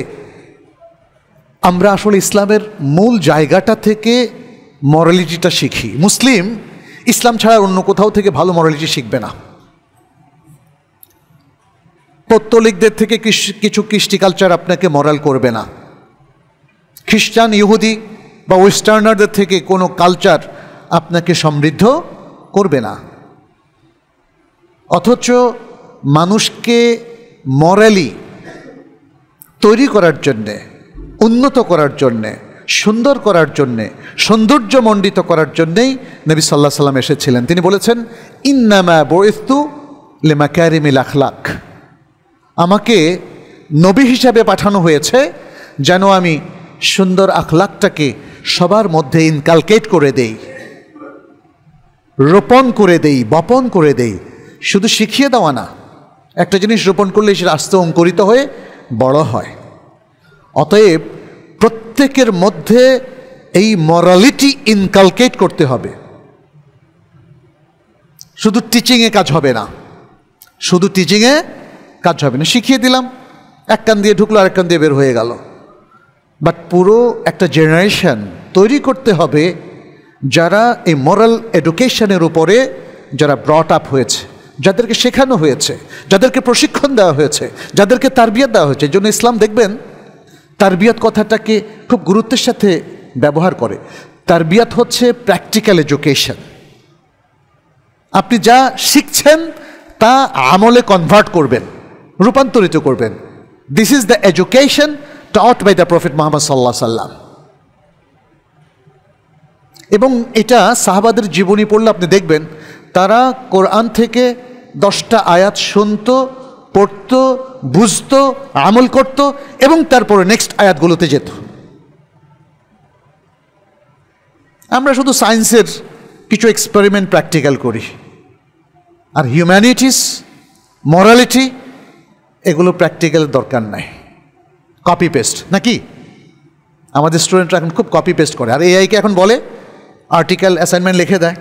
আমরা আসলে ইসলামের মূল জায়গাটা থেকে মরালিটিটা শিখি। মুসলিম ইসলাম ছাড়া অন্য কোথাও থেকে ভালো মরালিটি শিখবে না। পৌত্তলিকদের থেকে কিছু কৃষ্টি কালচার আপনাকে মরাল করবে না। খ্রিস্টান, ইহুদি বা ওয়েস্টার্নারদের থেকে কোনো কালচার আপনাকে সমৃদ্ধ করবে না। অথচ মানুষকে মরালি তৈরি করার জন্যে, উন্নত করার জন্যে, সুন্দর করার জন্যে, সৌন্দর্যমণ্ডিত করার জন্যেই নবী সাল্লাল্লাহু আলাইহি সাল্লাম এসেছিলেন। তিনি বলেছেন, ইন্নামা বুইসতু লিমাকারিমিল আখলাক, আমাকে নবী হিসাবে পাঠানো হয়েছে যেন আমি সুন্দর আখলাকটাকে সবার মধ্যে ইনকালকেট করে দেই, রোপণ করে দেই, বপন করে দেই। শুধু শিখিয়ে দেওয়া না, একটা জিনিস রোপণ করলে সেটা আস্তে অঙ্কুরিত হয়ে বড় হয়। অতএব প্রত্যেকের মধ্যে এই মরালিটি ইনকালকেট করতে হবে। শুধু টিচিংয়ে কাজ হবে না, শুধু টিচিংয়ে কাজ হবে না। শিখিয়ে দিলাম, এক কান দিয়ে ঢুকলো আর এক কান দিয়ে বের হয়ে গেল। বাট পুরো একটা জেনারেশন তৈরি করতে হবে যারা এই মোরাল এডুকেশনের উপরে যারা ব্রট আপ হয়েছে, যাদেরকে শেখানো হয়েছে, যাদেরকে প্রশিক্ষণ দেওয়া হয়েছে, যাদেরকে তারবিয়াত দেওয়া হয়েছে। এই জন্য ইসলাম দেখবেন তারবিয়াত কথাটাকে খুব গুরুত্বের সাথে ব্যবহার করে। তারবিয়াত হচ্ছে প্র্যাকটিক্যাল এডুকেশন। আপনি যা শিখছেন তা আমলে কনভার্ট করবেন, রূপান্তরিত করবেন। This is the education taught by the prophet Muhammad সাল্লাল্লাহু আলাইহি সাল্লাম। এবং এটা সাহাবাদের জীবনী পড়লে আপনি দেখবেন তারা কোরআন থেকে 10টা আয়াত শুনতো, পড়তো, বুঝতো, আমল করত এবং তারপরে নেক্সট আয়াতগুলোতে যেত। আমরা শুধু সায়েন্সের কিছু এক্সপেরিমেন্ট প্র্যাকটিক্যাল করি, আর হিউম্যানিটিস, মরালিটি, এগুলো প্র্যাকটিক্যাল দরকার নাই, কপি পেস্ট। নাকি আমাদের স্টুডেন্টরা এখন খুব কপি পেস্ট করে, আর এআইকে এখন বলে আর্টিকেল অ্যাসাইনমেন্ট লিখে দেয়।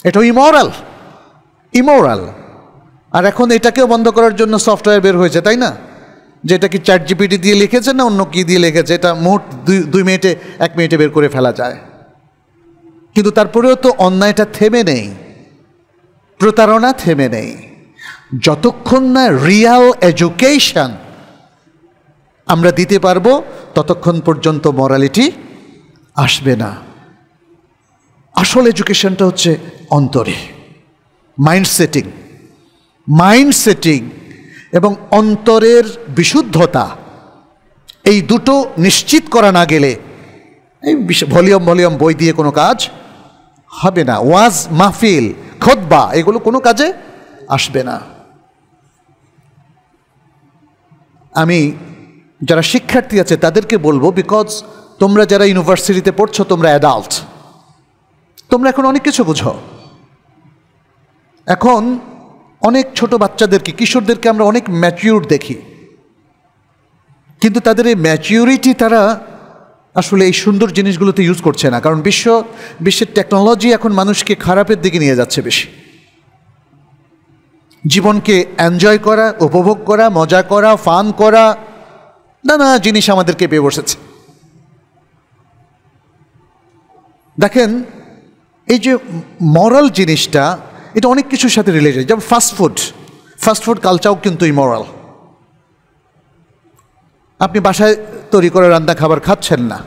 এটাও ইমোরাল। আর এখন এটাকেও বন্ধ করার জন্য সফটওয়্যার বের হয়েছে, তাই না? যেটা কি চ্যাট জিপিটি দিয়ে লিখেছে না অন্য কি দিয়ে লিখেছে, এটা মোট 2 মিনিটে 1 মিনিটে বের করে ফেলা যায়। কিন্তু তারপরেও তো অন্যায়টা থেমে নেই, প্রতারণা থেমে নেই। যতক্ষণ না রিয়াল এডুকেশন আমরা দিতে পারবো ততক্ষণ পর্যন্ত মরালিটি আসবে না। আসল এডুকেশনটা হচ্ছে অন্তরে, মাইন্ড সেটিং এবং অন্তরের বিশুদ্ধতা। এই দুটো নিশ্চিত করা না গেলে এই ভলিউম বই দিয়ে কোনো কাজ হবে না। ওয়াজ মাহফিল, খুতবা, এগুলো কোনো কাজে আসবে না। আমি যারা শিক্ষার্থী আছে তাদেরকে বলবো, বিকজ তোমরা যারা ইউনিভার্সিটিতে পড়ছো তোমরা অ্যাডাল্ট, তোমরা এখন অনেক কিছু বুঝো। এখন অনেক ছোট বাচ্চাদেরকে, কিশোরদেরকে আমরা অনেক ম্যাচিউর দেখি, কিন্তু তাদের এই ম্যাচিউরিটি তারা আসলে এই সুন্দর জিনিসগুলোতে ইউজ করছে না, কারণ বিশ্বের টেকনোলজি এখন মানুষকে খারাপের দিকে নিয়ে যাচ্ছে বেশি। জীবনকে এনজয় করা, উপভোগ করা, মজা করা, ফান করা, নানা জিনিস আমাদেরকে পেয়ে বসেছে। দেখেন, এই যে মরাল জিনিসটা, এটা অনেক কিছুর সাথে রিলেটেড। যেমন ফাস্টফুড কালচারও কিন্তু ইমরাল। আপনি বাসায় তৈরি করে রান্না খাবার খাচ্ছেন না,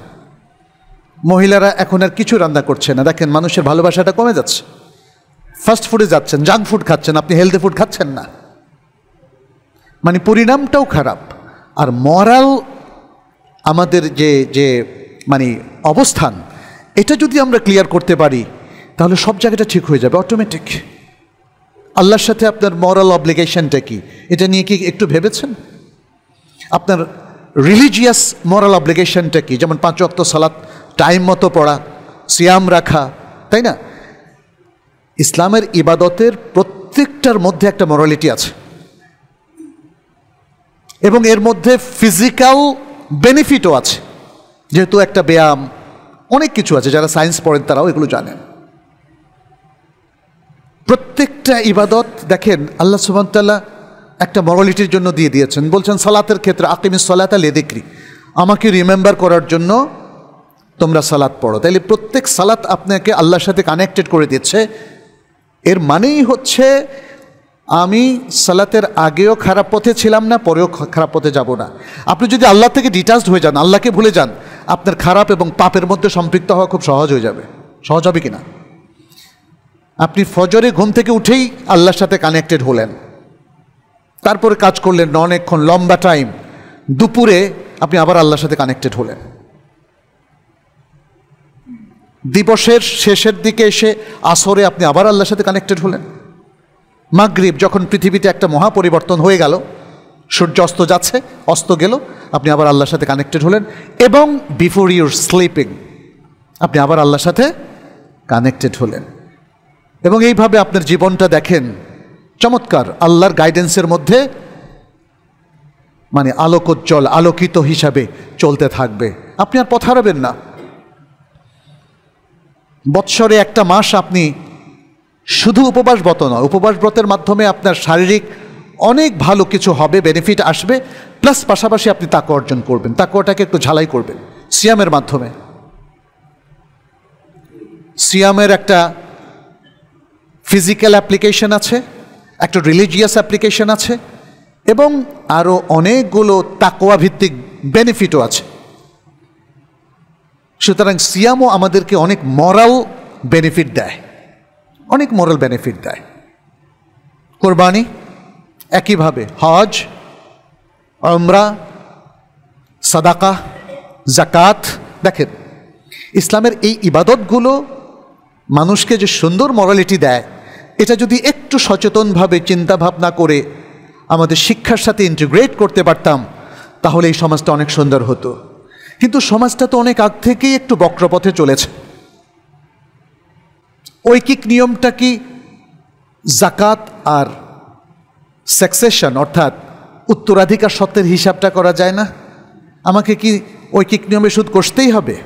মহিলারা এখন আর কিছু রান্না করছে না। দেখেন, মানুষের ভালোবাসাটা কমে যাচ্ছে, ফাস্ট ফুডে যাচ্ছেন, জাঙ্ক ফুড খাচ্ছেন, আপনি হেলদি ফুড খাচ্ছেন না, মানে পরিণামটাও খারাপ। আর মরাল আমাদের যে মানে অবস্থান, এটা যদি আমরা ক্লিয়ার করতে পারি তাহলে সব জায়গাটা ঠিক হয়ে যাবে অটোমেটিক। আল্লাহর সাথে আপনার মরাল অব্লিগেশনটা কি, এটা নিয়ে কি একটু ভেবেছেন? আপনার রিলিজিয়াস মরাল অব্লিগেশনটা কি? যেমন 5 ওয়াক্ত সালাত টাইম মতো পড়া, সিয়াম রাখা, তাই না? ইসলামের ইবাদতের প্রত্যেকটার মধ্যে একটা মরালিটি আছে, এবং এর মধ্যে ফিজিক্যাল বেনিফিটও আছে, যেহেতু একটা ব্যায়াম, অনেক কিছু আছে। যারা সায়েন্স পড়েন তারাও এগুলো জানেন। প্রত্যেকটা ইবাদত দেখেন আল্লাহ সুবহানাহু ওয়া তাআলা একটা মরালিটির জন্য দিয়ে দিয়েছেন। বলছেন সালাতের ক্ষেত্রে, আকিমিস সালাতা লিযিকরি, আমাকে রিমেম্বার করার জন্য তোমরা সালাত পড়ো। তাইলে প্রত্যেক সালাত আপনাকে আল্লাহর সাথে কানেক্টেড করে দিচ্ছে। এর মানেই হচ্ছে আমি সালাতের আগেও খারাপ পথে ছিলাম না, পরেও খারাপ পথে যাব না। আপনি যদি আল্লাহ থেকে ডিটাচড হয়ে যান, আল্লাহকে ভুলে যান, আপনার খারাপ এবং পাপের মধ্যে সম্পৃক্ত হওয়া খুব সহজ হয়ে যাবে। সহজ হবে কিনা? আপনি ফজরে ঘুম থেকে উঠেই আল্লাহর সাথে কানেক্টেড হলেন, তারপরে কাজ করলেন অনেকক্ষণ, লম্বা টাইম, দুপুরে আপনি আবার আল্লাহর সাথে কানেক্টেড হলেন। দিবসের শেষের দিকে এসে আসরে আপনি আবার আল্লাহর সাথে কানেক্টেড হলেন। মাগরিব, যখন পৃথিবীতে একটা মহা পরিবর্তন হয়ে গেল, সূর্য অস্ত যাচ্ছে, অস্ত গেল, আপনি আবার আল্লাহর সাথে কানেক্টেড হলেন। এবং বিফোর ইউর স্লিপিং আপনি আবার আল্লাহর সাথে কানেক্টেড হলেন। এবং এইভাবে আপনার জীবনটা দেখেন চমৎকার আল্লাহর গাইডেন্সের মধ্যে, মানে আলোকোজ্জ্বল, আলোকিত হিসাবে চলতে থাকবে। আপনি আর পথ হারাবেন না। বৎসরে একটা মাস আপনি শুধু উপবাস ব্রত নয়, উপবাস ব্রতের মাধ্যমে আপনার শারীরিক অনেক ভালো কিছু হবে, বেনিফিট আসবে, প্লাস পাশাপাশি আপনি তাকওয়া অর্জন করবেন। তাকওয়াটাকে একটু ঝালাই করবেন সিয়ামের মাধ্যমে। সিয়ামের একটা ফিজিক্যাল অ্যাপ্লিকেশন আছে, একটা রিলিজিয়াস অ্যাপ্লিকেশন আছে, এবং আরও অনেকগুলো তাকওয়া ভিত্তিক বেনিফিটও আছে। সুতরাং সিয়ামও আমাদেরকে অনেক মরাল বেনিফিট দেয়, অনেক মরাল বেনিফিট দেয়। কোরবানি একইভাবে, হজ, উমরা, সাদাকা, জাকাত। দেখেন ইসলামের এই ইবাদতগুলো মানুষকে যে সুন্দর মরালিটি দেয়, এটা যদি একটু সচেতনভাবে চিন্তা ভাবনা করে আমাদের শিক্ষার সাথে ইন্টিগ্রেট করতে পারতাম, তাহলে এই সমাজটা অনেক সুন্দর হতো। কিন্তু সমাজটা তো অনেক আগ থেকেই একটু বক্রপথে চলেছে। ঐকিক নিয়মটা কি জাকাত আর সাকসেশন, অর্থাৎ উত্তরাধিকার সত্ত্বের হিসাবটা করা যায় না? আমাকে কি ঐকিক নিয়মে সুদ কষতেই হবে?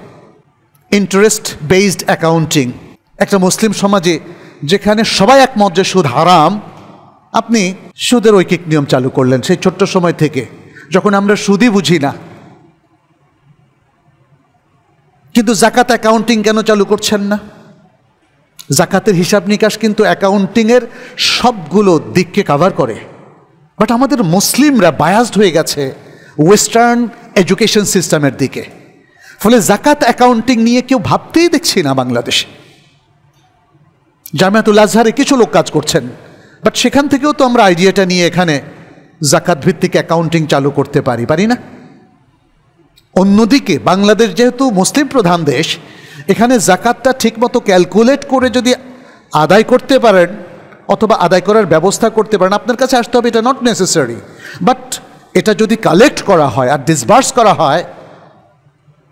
ইন্টারেস্ট বেসড অ্যাকাউন্টিং একটা মুসলিম সমাজে, যেখানে সবাই একমত যে সুদ হারাম, আপনি সুদের ঐকিক নিয়ম চালু করলেন সেই ছোট্ট সময় থেকে, যখন আমরা সুদই বুঝি না। কিন্তু জাকাত অ্যাকাউন্টিং কেন চালু করছেন না? জাকাতের হিসাব নিকাশ কিন্তু অ্যাকাউন্টিংয়ের সবগুলো দিককে কাভার করে। বাট আমাদের মুসলিমরা বায়াসড হয়ে গেছে ওয়েস্টার্ন এডুকেশন সিস্টেমের দিকে, ফলে জাকাত অ্যাকাউন্টিং নিয়ে কেউ ভাবতেই দেখছি না বাংলাদেশে। জামিয়াতুল আজহারে কিছু লোক কাজ করছেন, বাট সেখান থেকেও তো আমরা আইডিয়াটা নিয়ে এখানে জাকাত ভিত্তিক অ্যাকাউন্টিং চালু করতে পারি না? অন্যদিকে বাংলাদেশ যেহেতু মুসলিম প্রধান দেশ, এখানে জাকাতটা ঠিকমতো ক্যালকুলেট করে যদি আদায় করতে পারেন, অথবা আদায় করার ব্যবস্থা করতে পারেন, আপনার কাছে আসতে হবে এটা নট নেসেসারি, বাট এটা যদি কালেক্ট করা হয় আর ডিসবার্স করা হয়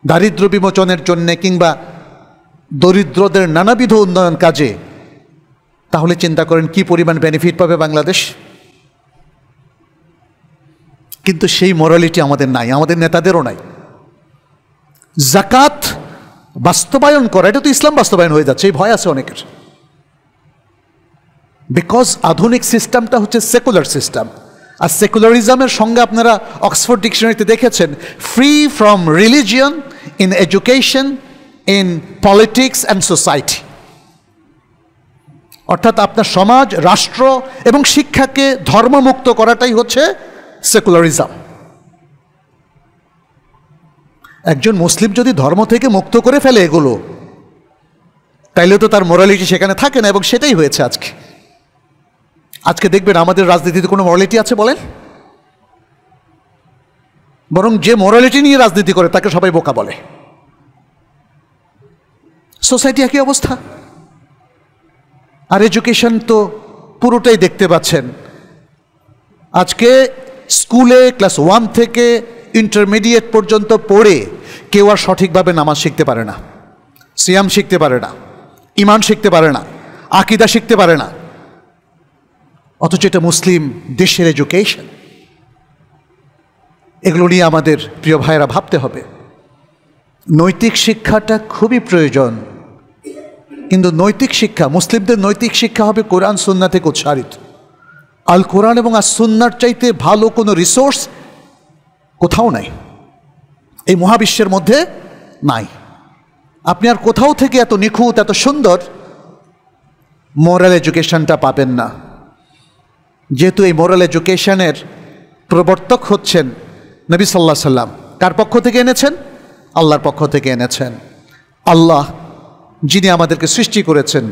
দারিদ্র্য বিমোচনের জন্যে কিংবা দরিদ্রদের নানাবিধ উন্নয়ন কাজে, তাহলে চিন্তা করেন কি পরিমাণ বেনিফিট পাবে বাংলাদেশ। কিন্তু সেই মোরালিটি আমাদের নাই, আমাদের নেতাদেরও নাই। যাকাত বাস্তবায়ন করা, এটা তো ইসলাম বাস্তবায়ন হয়ে যাচ্ছে, এই ভয় আছে অনেকের। বিকজ আধুনিক সিস্টেমটা হচ্ছে সেকুলার সিস্টেম, আর সেকুলারিজমের সঙ্গে আপনারা অক্সফোর্ড ডিকশনারিতে দেখেছেন free from religion in education, in politics and society. অর্থাৎ আপনার সমাজ, রাষ্ট্র এবং শিক্ষাকে ধর্মমুক্ত করাটাই হচ্ছে সেকুলারিজম। একজন মুসলিম যদি ধর্ম থেকে মুক্ত করে ফেলে এগুলো, তাইলে তো তার মোরালিটি সেখানে থাকে না, এবং সেটাই হয়েছে আজকে। আজকে দেখবেন আমাদের রাজনীতিতে কোনো মোরালিটি আছে বলেন? বরং যে মোরালিটি নিয়ে রাজনীতি করে তাকে সবাই বোকা বলে। সোসাইটি একই অবস্থা। আর এডুকেশন তো পুরোটাই দেখতে পাচ্ছেন। আজকে স্কুলে ক্লাস 1 থেকে ইন্টারমিডিয়েট পর্যন্ত পড়ে কেউ আর সঠিকভাবে নামাজ শিখতে পারে না, সিয়াম শিখতে পারে না, ইমান শিখতে পারে না, আকীদা শিখতে পারে না। অথচ এটা মুসলিম দেশের এডুকেশন। এগুলো নিয়ে আমাদের প্রিয় ভাইয়েরা ভাবতে হবে। নৈতিক শিক্ষাটা খুবই প্রয়োজন, কিন্তু নৈতিক শিক্ষা, মুসলিমদের নৈতিক শিক্ষা হবে কোরআন সুন্নাহ থেকে উৎসারিত। আল কোরআন এবং আর সুন্নাহর চাইতে ভালো কোনো রিসোর্স কোথাও নাই, এই মহাবিশ্বের মধ্যে নাই। আপনি আর কোথাও থেকে এত নিখুঁত, এত সুন্দর মোরাল এডুকেশনটা পাবেন না। যেহেতু এই মোরাল এডুকেশনের প্রবর্তক হচ্ছেন নবী সাল্লাল্লাহু আলাইহি সাল্লাম, কার পক্ষ থেকে এনেছেন? আল্লাহর পক্ষ থেকে এনেছেন। আল্লাহ যিনি আমাদেরকে সৃষ্টি করেছেন,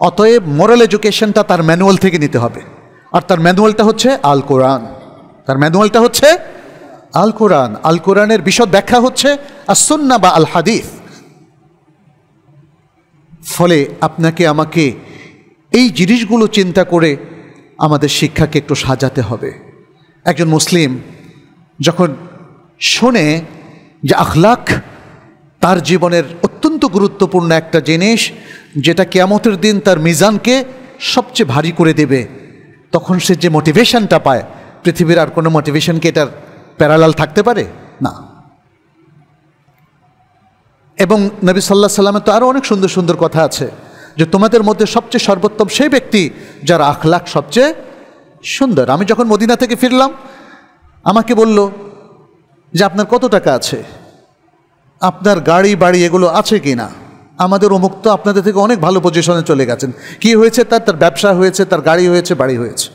অতএব মোরাল এডুকেশনটা তার ম্যানুয়াল থেকে নিতে হবে। আর তার ম্যানুয়ালটা হচ্ছে আল কোরআন, তার ম্যানুয়ালটা হচ্ছে আল কোরআন। আল কোরআনের বিশদ ব্যাখ্যা হচ্ছে আস সুন্নাহ বা আল হাদিস। ফলে আপনাকে আমাকে এই জিনিসগুলো চিন্তা করে আমাদের শিক্ষাকে একটু সাজাতে হবে। একজন মুসলিম যখন শোনে যে আখলাক তার জীবনের অত্যন্ত গুরুত্বপূর্ণ একটা জিনিস, যেটা কিয়ামতের দিন তার মিজানকে সবচেয়ে ভারী করে দেবে, তখন সে যে মোটিভেশনটা পায়, পৃথিবীর আর কোনো মোটিভেশনকে এটার প্যারালাল থাকতে পারে না। এবং নবী সাল্লাল্লাহু আলাইহি সাল্লামের তো আরও অনেক সুন্দর সুন্দর কথা আছে, যে তোমাদের মধ্যে সবচেয়ে সর্বোত্তম সেই ব্যক্তি যার আখলাক সবচেয়ে সুন্দর। আমি যখন মদিনা থেকে ফিরলাম, আমাকে বলল যে আপনার কত টাকা আছে, আপনার গাড়ি বাড়ি এগুলো আছে কি না? আমাদের অমুক তো আপনাদের থেকে অনেক ভালো পজিশনে চলে গেছেন। কি হয়েছে তার? তার ব্যবসা হয়েছে, তার গাড়ি হয়েছে, বাড়ি হয়েছে।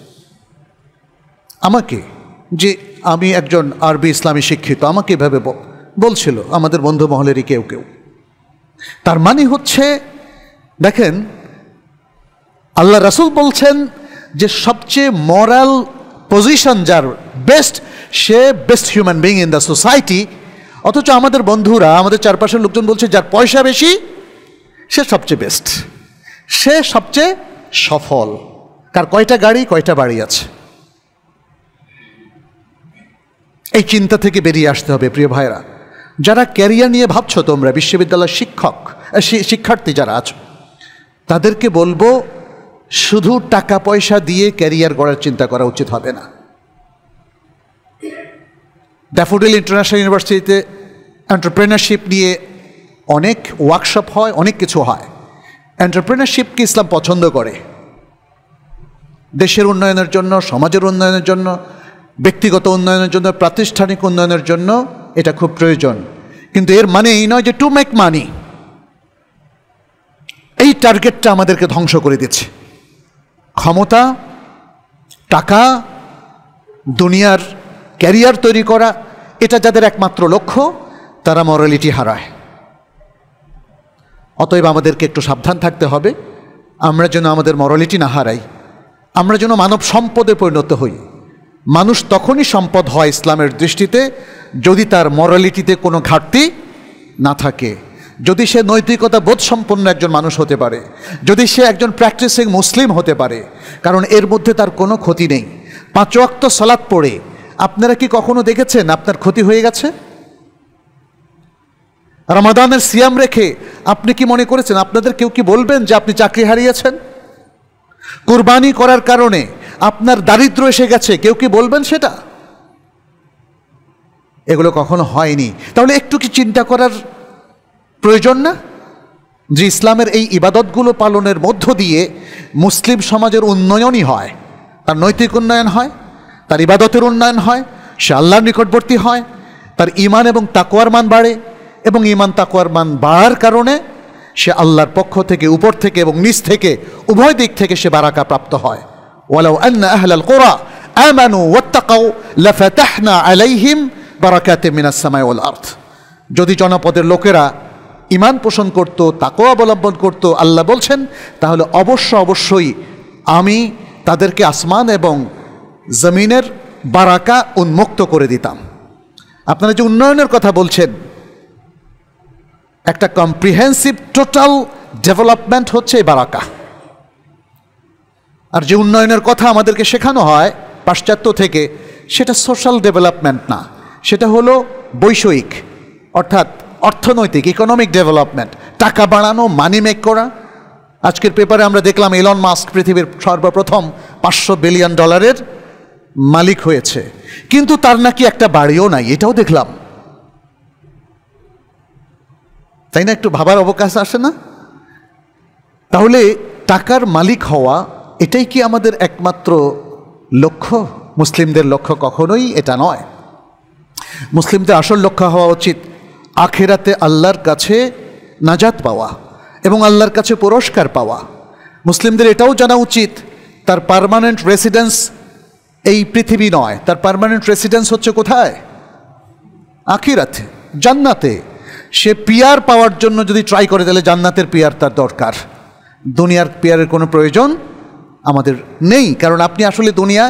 আমাকে যে আমি একজন আরবি ইসলামী শিক্ষিত, আমাকে এভাবে বলছিল আমাদের বন্ধু মহলেরই কেউ কেউ। তার মানে হচ্ছে, দেখেন আল্লাহ রাসূল বলছেন যে সবচেয়ে মরাল পজিশন যার best, say best human being in the society. অথচ আমাদের বন্ধুরা, আমাদের চারপাশের লোকজন বলছে যার পয়সা বেশি সে সবচেয়ে বেস্ট, সে সবচেয়ে সফল। কার কয়টা গাড়ি, কয়টা বাড়ি আছে। এই চিন্তা থেকে বেরিয়ে আসতে হবে প্রিয় ভাইরা। যারা ক্যারিয়ার নিয়ে ভাবছো, তোমরা বিশ্ববিদ্যালয়ের শিক্ষার্থী যারা আছো, তাদেরকে বলবো শুধু টাকা পয়সা দিয়ে ক্যারিয়ার গড়ার চিন্তা করা উচিত হবে না। ড্যাফোডিল ইন্টারন্যাশনাল ইউনিভার্সিটিতে এন্টারপ্রেনারশিপ নিয়ে অনেক ওয়ার্কশপ হয়, অনেক কিছু হয়। এন্টারপ্রেনারশিপকে ইসলাম পছন্দ করে। দেশের উন্নয়নের জন্য, সমাজের উন্নয়নের জন্য, ব্যক্তিগত উন্নয়নের জন্য, প্রাতিষ্ঠানিক উন্নয়নের জন্য এটা খুব প্রয়োজন। কিন্তু এর মানে এই নয় যে টু মেক মানি। এই টার্গেটটা আমাদেরকে ধ্বংস করে দিচ্ছে। ক্ষমতা, টাকা, দুনিয়ার ক্যারিয়ার তৈরি করা, এটা যাদের একমাত্র লক্ষ্য, তারা মরালিটি হারায়। অতএব আমাদেরকে একটু সাবধান থাকতে হবে, আমরা যেন আমাদের মরালিটি না হারাই, আমরা যেন মানব সম্পদে পরিণত হই। মানুষ তখনই সম্পদ হয় ইসলামের দৃষ্টিতে যদি তার মরালিটিতে কোনো ঘাটতি না থাকে, যদি সে নৈতিকতা বোধ সম্পন্ন একজন মানুষ হতে পারে, যদি সে একজন প্র্যাকটিসিং মুসলিম হতে পারে। কারণ এর মধ্যে তার কোনো ক্ষতি নেই। 5 ওয়াক্ত সালাত পড়ে আপনারা কি কখনো দেখেছেন আপনার ক্ষতি হয়ে গেছে? রমাদানের সিয়াম রেখে আপনি কি মনে করেছেন, আপনাদের কেউ কি বলবেন যে আপনি চাকরি হারিয়েছেন? কুরবানি করার কারণে আপনার দারিদ্র্য এসে গেছে, কেউ কি বলবেন সেটা? এগুলো কখনো হয়নি। তাহলে একটু কি চিন্তা করার প্রয়োজন না যে ইসলামের এই ইবাদতগুলো পালনের মধ্য দিয়ে মুসলিম সমাজের উন্নয়নই হয়, তার নৈতিক উন্নয়ন হয়, তার ইবাদতের উন্নয়ন হয়, সে আল্লাহর নিকটবর্তী হয়, তার ঈমান এবং তাকওয়ার মান বাড়ে, এবং ঈমান তাকওয়ার মান বাড়ার কারণে সে আল্লাহর পক্ষ থেকে, উপর থেকে এবং নিচ থেকে, উভয় দিক থেকে সে বারাকা প্রাপ্ত হয়। ওয়ালাউ আন্না আহলাল কুরা আমানু ওয়াত্তাকাউ লাফাতাহনা আলাইহিম বারাকাতিম মিনাস সামাই ওয়াল আরদ। যদি জনপদের লোকেরা ঈমান পোষণ করত, তাকওয়া অবলম্বন করত, আল্লাহ বলছেন, তাহলে অবশ্যই আমি তাদেরকে আসমান এবং জমিনের বারাকা উন্মুক্ত করে দিতাম। আপনারা যে উন্নয়নের কথা বলছেন, একটা কম্প্রিহেন্সিভ টোটাল ডেভেলপমেন্ট হচ্ছে এই বারাকা। আর যে উন্নয়নের কথা আমাদেরকে শেখানো হয় পাশ্চাত্য থেকে, সেটা সোশ্যাল ডেভেলপমেন্ট না, সেটা হলো বৈষয়িক, অর্থাৎ অর্থনৈতিক, ইকোনমিক ডেভেলপমেন্ট, টাকা বাড়ানো, মানি মেক করা। আজকের পেপারে আমরা দেখলাম এলন মাস্ক পৃথিবীর সর্বপ্রথম $500 বিলিয়ন মালিক হয়েছে, কিন্তু তার নাকি একটা বাড়িও নাই, এটাও দেখলাম। তাই না? একটু ভাবার অবকাশ আসে না? তাহলে টাকার মালিক হওয়া এটাই কি আমাদের একমাত্র লক্ষ্য? মুসলিমদের লক্ষ্য কখনোই এটা নয়। মুসলিমদের আসল লক্ষ্য হওয়া উচিত আখিরাতে আল্লাহর কাছে নাজাত পাওয়া এবং আল্লাহর কাছে পুরস্কার পাওয়া। মুসলিমদের এটাও জানা উচিত তার পার্মানেন্ট রেসিডেন্স এই পৃথিবী নয়, তার পার্মানেন্ট রেসিডেন্স হচ্ছে কোথায়? আখিরাতে, জান্নাতে। সে পিয়ার পাওয়ার জন্য যদি ট্রাই করে, তাহলে জান্নাতের পিয়ার তার দরকার, দুনিয়ার পিয়ারের কোনো প্রয়োজন আমাদের নেই। কারণ আপনি আসলে দুনিয়া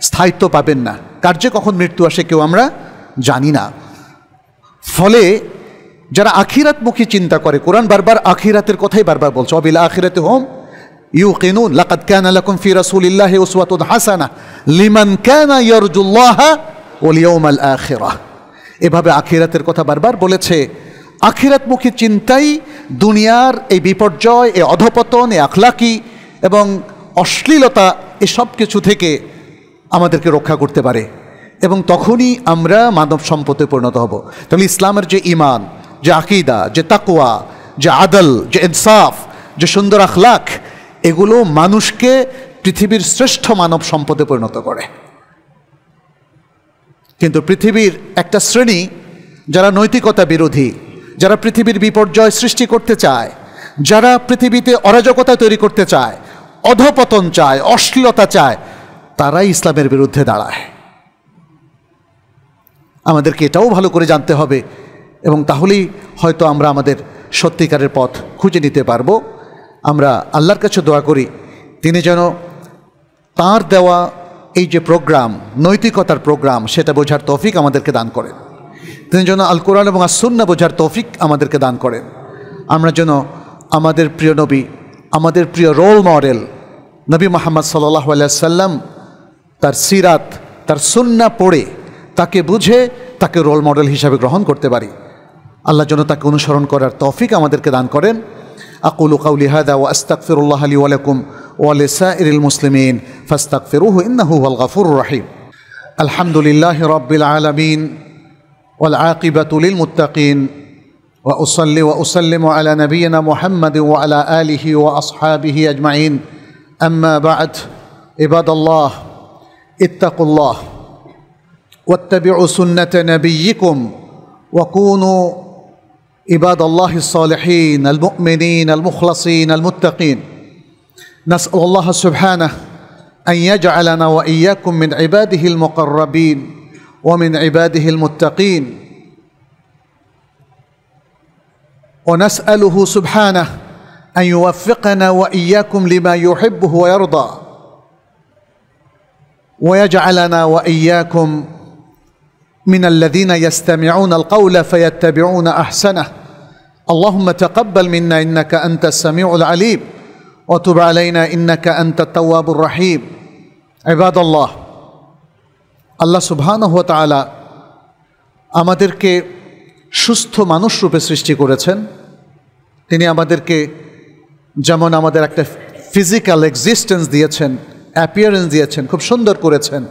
স্থায়িত্ব পাবেন না, কার যে কখন মৃত্যু আসে কেউ আমরা জানি না। ফলে যারা আখিরাতমুখী চিন্তা করে, কোরআন বারবার আখিরাতের কথাই বারবার বলছে, অবিল আখিরাতে হুম ইউকিনুন লাকাদ কানা লাকুম ফি রাসূলিল্লাহি উসওয়াতুন হাসানাহ লিমান কানা ইয়ারজুল্লাহা ওয়াল ইয়াউমাল আখিরাহ। এভাবে আখিরাতের কথা বারবার বলেছে। আখিরাতমুখী চিন্তাই দুনিয়ার এই বিপর্যয়, এই অধপতন, এই আখলাকি এবং অশ্লীলতা, এসব কিছু থেকে আমাদেরকে রক্ষা করতে পারে, এবং তখনই আমরা মানব সম্পদে পরিণত হব। তাহলে ইসলামের যে ঈমান, যে আকীদা, যে তাকওয়া, যে আদল, যে ইনসাফ, যে সুন্দর আখলাক, এগুলো মানুষকে পৃথিবীর শ্রেষ্ঠ মানব সম্পদে পরিণত করে। কিন্তু পৃথিবীর একটা শ্রেণী যারা নৈতিকতা বিরোধী, যারা পৃথিবীর বিপর্যয় সৃষ্টি করতে চায়, যারা পৃথিবীতে অরাজকতা তৈরি করতে চায়, অধপতন চায়, অশ্লীলতা চায়, তারাই ইসলামের বিরুদ্ধে দাঁড়ায়। আমাদেরকে এটাও ভালো করে জানতে হবে, এবং তাহলেই হয়তো আমরা আমাদের সত্যিকারের পথ খুঁজে নিতে পারবো। আমরা আল্লাহর কাছে দোয়া করি তিনি যেন তাঁর দেওয়া এই যে প্রোগ্রাম, নৈতিকতার প্রোগ্রাম, সেটা বোঝার তৌফিক আমাদেরকে দান করেন। তিনি যেন আল কোরআন এবং আস-সুন্নাহ বোঝার তৌফিক আমাদেরকে দান করেন। আমরা যেন আমাদের প্রিয় নবী, আমাদের প্রিয় রোল মডেল নবী মুহাম্মদ সাল্লাল্লাহু আলাইহি সাল্লাম, তার সিরাত, তার সুন্নাহ পড়ে, তাকে বুঝে, তাকে রোল মডেল হিসাবে গ্রহণ করতে পারি। আল্লাহ যেন তাকে অনুসরণ করার তৌফিক আমাদেরকে দান করেন। আকুলু কাউলি হাযা ওয়া আস্তাগফিরুল্লাহ লি ওয়া লাকুম ওয়া লিসাইরিল মুসলিমিন ফাস্তাগফিরুহু ইন্নাহু হুয়াল গফুরুর রহিম। আলহামদুলিল্লাহি রাব্বিল আলামিন ওয়াল আকিবাতু লিল মুত্তাকিন ওয়া উসাল্লি ওয়া উসাল্লিমু আলা নাবিয়িনা মুহাম্মাদিন ওয়া আলা আলিহি ওয়া আসহাবিহি আজমাইন। আম্মা বা'দ, ইবাদাল্লাহ ইত্তাকুল্লাহ واتبعوا سنة نبيكم وكونوا عباد الله الصالحين المؤمنين المخلصين المتقين. نسأل الله سبحانه أن يجعلنا وإياكم من عباده المقربين ومن عباده المتقين، ونسأله سبحانه أن يوفقنا وإياكم لما يحبه ويرضى، ويجعلنا وإياكم من الذين يستمعون القول فيتبعون أحسنه. اللهم تقبل منا إنك أنت السميع العليم وتب علينا إنك أنت التواب الرحيم. عباد الله، আল্লাহ সুবহানাহু ওয়া তাআলা আমাদেরকে সুস্থ মানুষ রূপে সৃষ্টি করেছেন। তিনি আমাদেরকে যেমন আমাদের একটা ফিজিক্যাল এক্সিস্টেন্স দিয়েছেন, অ্যাপিয়ারেন্স দিয়েছেন, খুব সুন্দর করেছেন।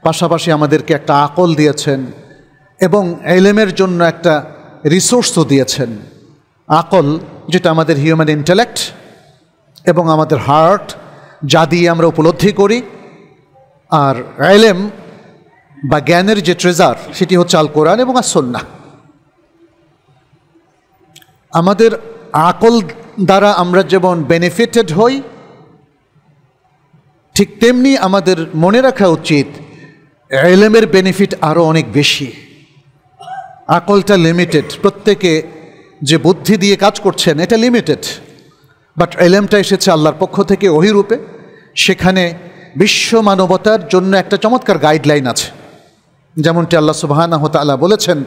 পাশাপাশি আমাদেরকে একটা আকল দিয়েছেন এবং ইলমের জন্য একটা রিসোর্সও দিয়েছেন। আকল যেটা আমাদের হিউম্যান ইন্টেলেক্ট এবং আমাদের হার্ট, যা দিয়ে আমরা উপলব্ধি করি, আর ইলম বা জ্ঞানের যে ট্রেজার সেটি হচ্ছে আল কোরআন এবং আর সুন্নাহ। আমাদের আকল দ্বারা আমরা যেমন বেনিফিটেড হই, ঠিক তেমনি আমাদের মনে রাখা উচিত ইলমের বেনিফিট আরও অনেক বেশি। আকলটা লিমিটেড, প্রত্যেকে যে বুদ্ধি দিয়ে কাজ করছেন এটা লিমিটেড, বাট ইলমটা এসেছে আল্লাহর পক্ষ থেকে ওহী রূপে। সেখানে বিশ্ব মানবতার জন্য একটা চমৎকার গাইডলাইন আছে, যেমনটি আল্লাহ সুবহানাহু ওয়া তাআলা বলেছেন,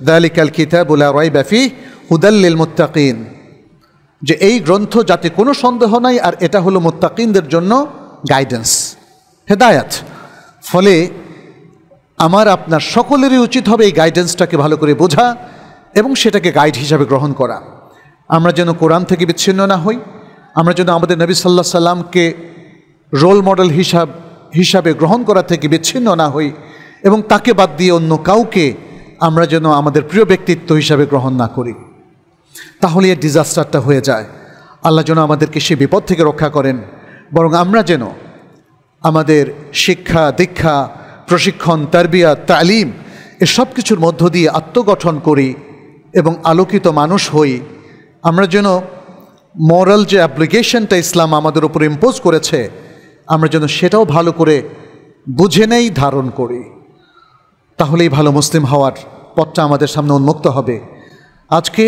যালিকাল কিতাবু লা রাইবা ফীহি হুদাল লিল মুত্তাকিন, যে এই গ্রন্থ যাতে কোনো সন্দেহ নাই, আর এটা হলো মুত্তাকিনদের জন্য গাইডেন্স, হেদায়াত। ফলে আমার আপনার সকলেরই উচিত হবে এই গাইডেন্সটাকে ভালো করে বোঝা এবং সেটাকে গাইড হিসাবে গ্রহণ করা। আমরা যেন কোরআন থেকে বিচ্ছিন্ন না হই, আমরা যেন আমাদের নবী সাল্লাল্লাহু আলাইহি সাল্লামকে রোল মডেল হিসাবে গ্রহণ করা থেকে বিচ্ছিন্ন না হই, এবং তাকে বাদ দিয়ে অন্য কাউকে আমরা যেন আমাদের প্রিয় ব্যক্তিত্ব হিসাবে গ্রহণ না করি। তাহলে এই ডিজাস্টারটা হয়ে যায়। আল্লাহ যেন আমাদেরকে সে বিপদ থেকে রক্ষা করেন, বরং আমরা যেন আমাদের শিক্ষা, দীক্ষা, প্রশিক্ষণ, তারবিয়াত, তালিম এসব কিছুর মধ্য দিয়ে আত্মগঠন করি এবং আলোকিত মানুষ হই। আমরা যেন মোরাল যে অ্যাপ্লিকেশনটা ইসলাম আমাদের উপর ইম্পোজ করেছে, আমরা যেন সেটাও ভালো করে বুঝে নেই, ধারণ করি। তাহলেই ভালো মুসলিম হওয়ার পথটা আমাদের সামনে উন্মুক্ত হবে। আজকে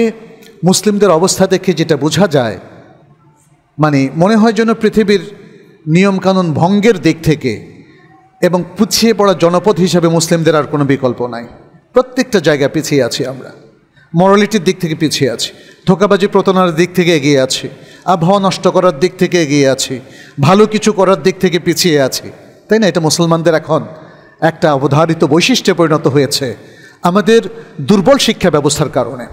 মুসলিমদের অবস্থা দেখে যেটা বোঝা যায়, মানে মনে হয় যেন পৃথিবীর নিয়মকানুন ভঙ্গের দিক থেকে এবং পিছিয়ে পড়া জনপদ হিসাবে মুসলিমদের আর কোনো বিকল্প নাই। প্রত্যেকটা জায়গায় পিছিয়ে আছি আমরা, মরালিটির দিক থেকে পিছিয়ে আছি, ধোঁকাবাজি প্রতারণার দিক থেকে এগিয়ে আছি, আবহাওয়া নষ্ট করার দিক থেকে এগিয়ে আছি, ভালো কিছু করার দিক থেকে পিছিয়ে আছি, তাই না? এটা মুসলমানদের এখন একটা অবধারিত বৈশিষ্ট্যে পরিণত হয়েছে আমাদের দুর্বল শিক্ষা ব্যবস্থার কারণে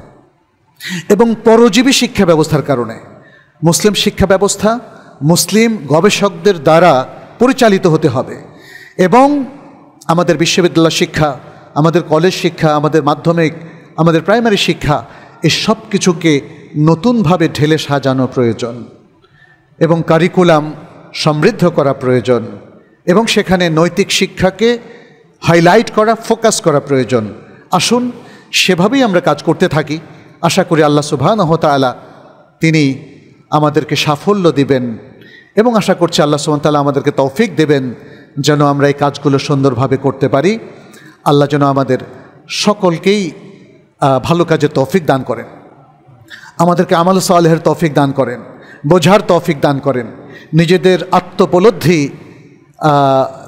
এবং পরজীবী শিক্ষা ব্যবস্থার কারণে। মুসলিম শিক্ষা ব্যবস্থা মুসলিম গবেষকদের দ্বারা পরিচালিত হতে হবে এবং আমাদের বিশ্ববিদ্যালয় শিক্ষা, আমাদের কলেজ শিক্ষা, আমাদের মাধ্যমিক, আমাদের প্রাইমারি শিক্ষা, এই সব কিছুকে নতুনভাবে ঢেলে সাজানো প্রয়োজন এবং কারিকুলাম সমৃদ্ধ করা প্রয়োজন এবং সেখানে নৈতিক শিক্ষাকে হাইলাইট করা, ফোকাস করা প্রয়োজন। আসুন সেভাবেই আমরা কাজ করতে থাকি। আশা করি আল্লাহ সুবহানাহু ওয়া তাআলা তিনি আমাদেরকে সাফল্য দিবেন এবং আশা করছি আল্লাহ সুবহানাহু ওয়া তাআলা আমাদেরকে তৌফিক দেবেন যেন আমরা এই কাজগুলো সুন্দরভাবে করতে পারি। আল্লাহ যেন আমাদের সকলকেই ভালো কাজে তৌফিক দান করেন, আমাদেরকে আমল সালেহের তৌফিক দান করেন, বোঝার তৌফিক দান করেন, নিজেদের আত্মোপলব্ধি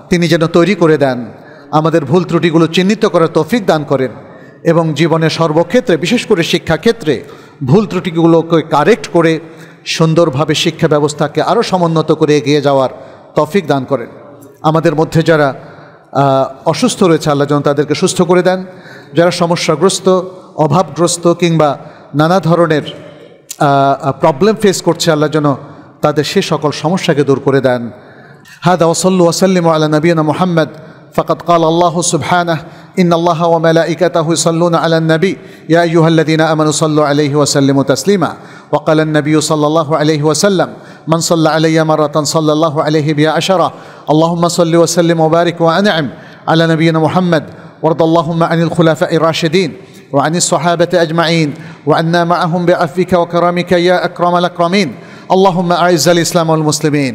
তিনি যেন তৈরি করে দেন, আমাদের ভুল ত্রুটিগুলো চিহ্নিত করার তৌফিক দান করেন এবং জীবনের সর্বক্ষেত্রে, বিশেষ করে শিক্ষাক্ষেত্রে ভুল ত্রুটিগুলোকে কারেক্ট করে সুন্দরভাবে শিক্ষা ব্যবস্থাকে আরও সমুন্নত করে এগিয়ে যাওয়ার তৌফিক দান করেন। আমাদের মধ্যে যারা অসুস্থ রয়েছে আল্লাহ যেন তাদেরকে সুস্থ করে দেন, যারা সমস্যাগ্রস্ত, অভাবগ্রস্ত কিংবা নানা ধরনের প্রবলেম ফেস করছে আল্লাহ যেন তাদের সে সকল সমস্যাকে দূর করে দেন। হাদা ওয়াসাল্লু ওয়াসাল্লিমু আলা নবিয়িনা মুহাম্মদ فقد قال الله سبحانه إن الله وملائكته يصلون على النبي يا أيها الذين آمنوا صلوا عليه وسلموا تسليما وقال النبي صلى الله عليه وسلم من صلى علي مرة صلى الله عليه بها عشرة اللهم صل وسلم وبارك وأنعم على نبينا محمد وارض اللهم عن الخلفاء الراشدين وعن الصحابة أجمعين وعنا معهم بعفوك وكرمك يا أكرم الأكرمين اللهم أعز الإسلام والمسلمين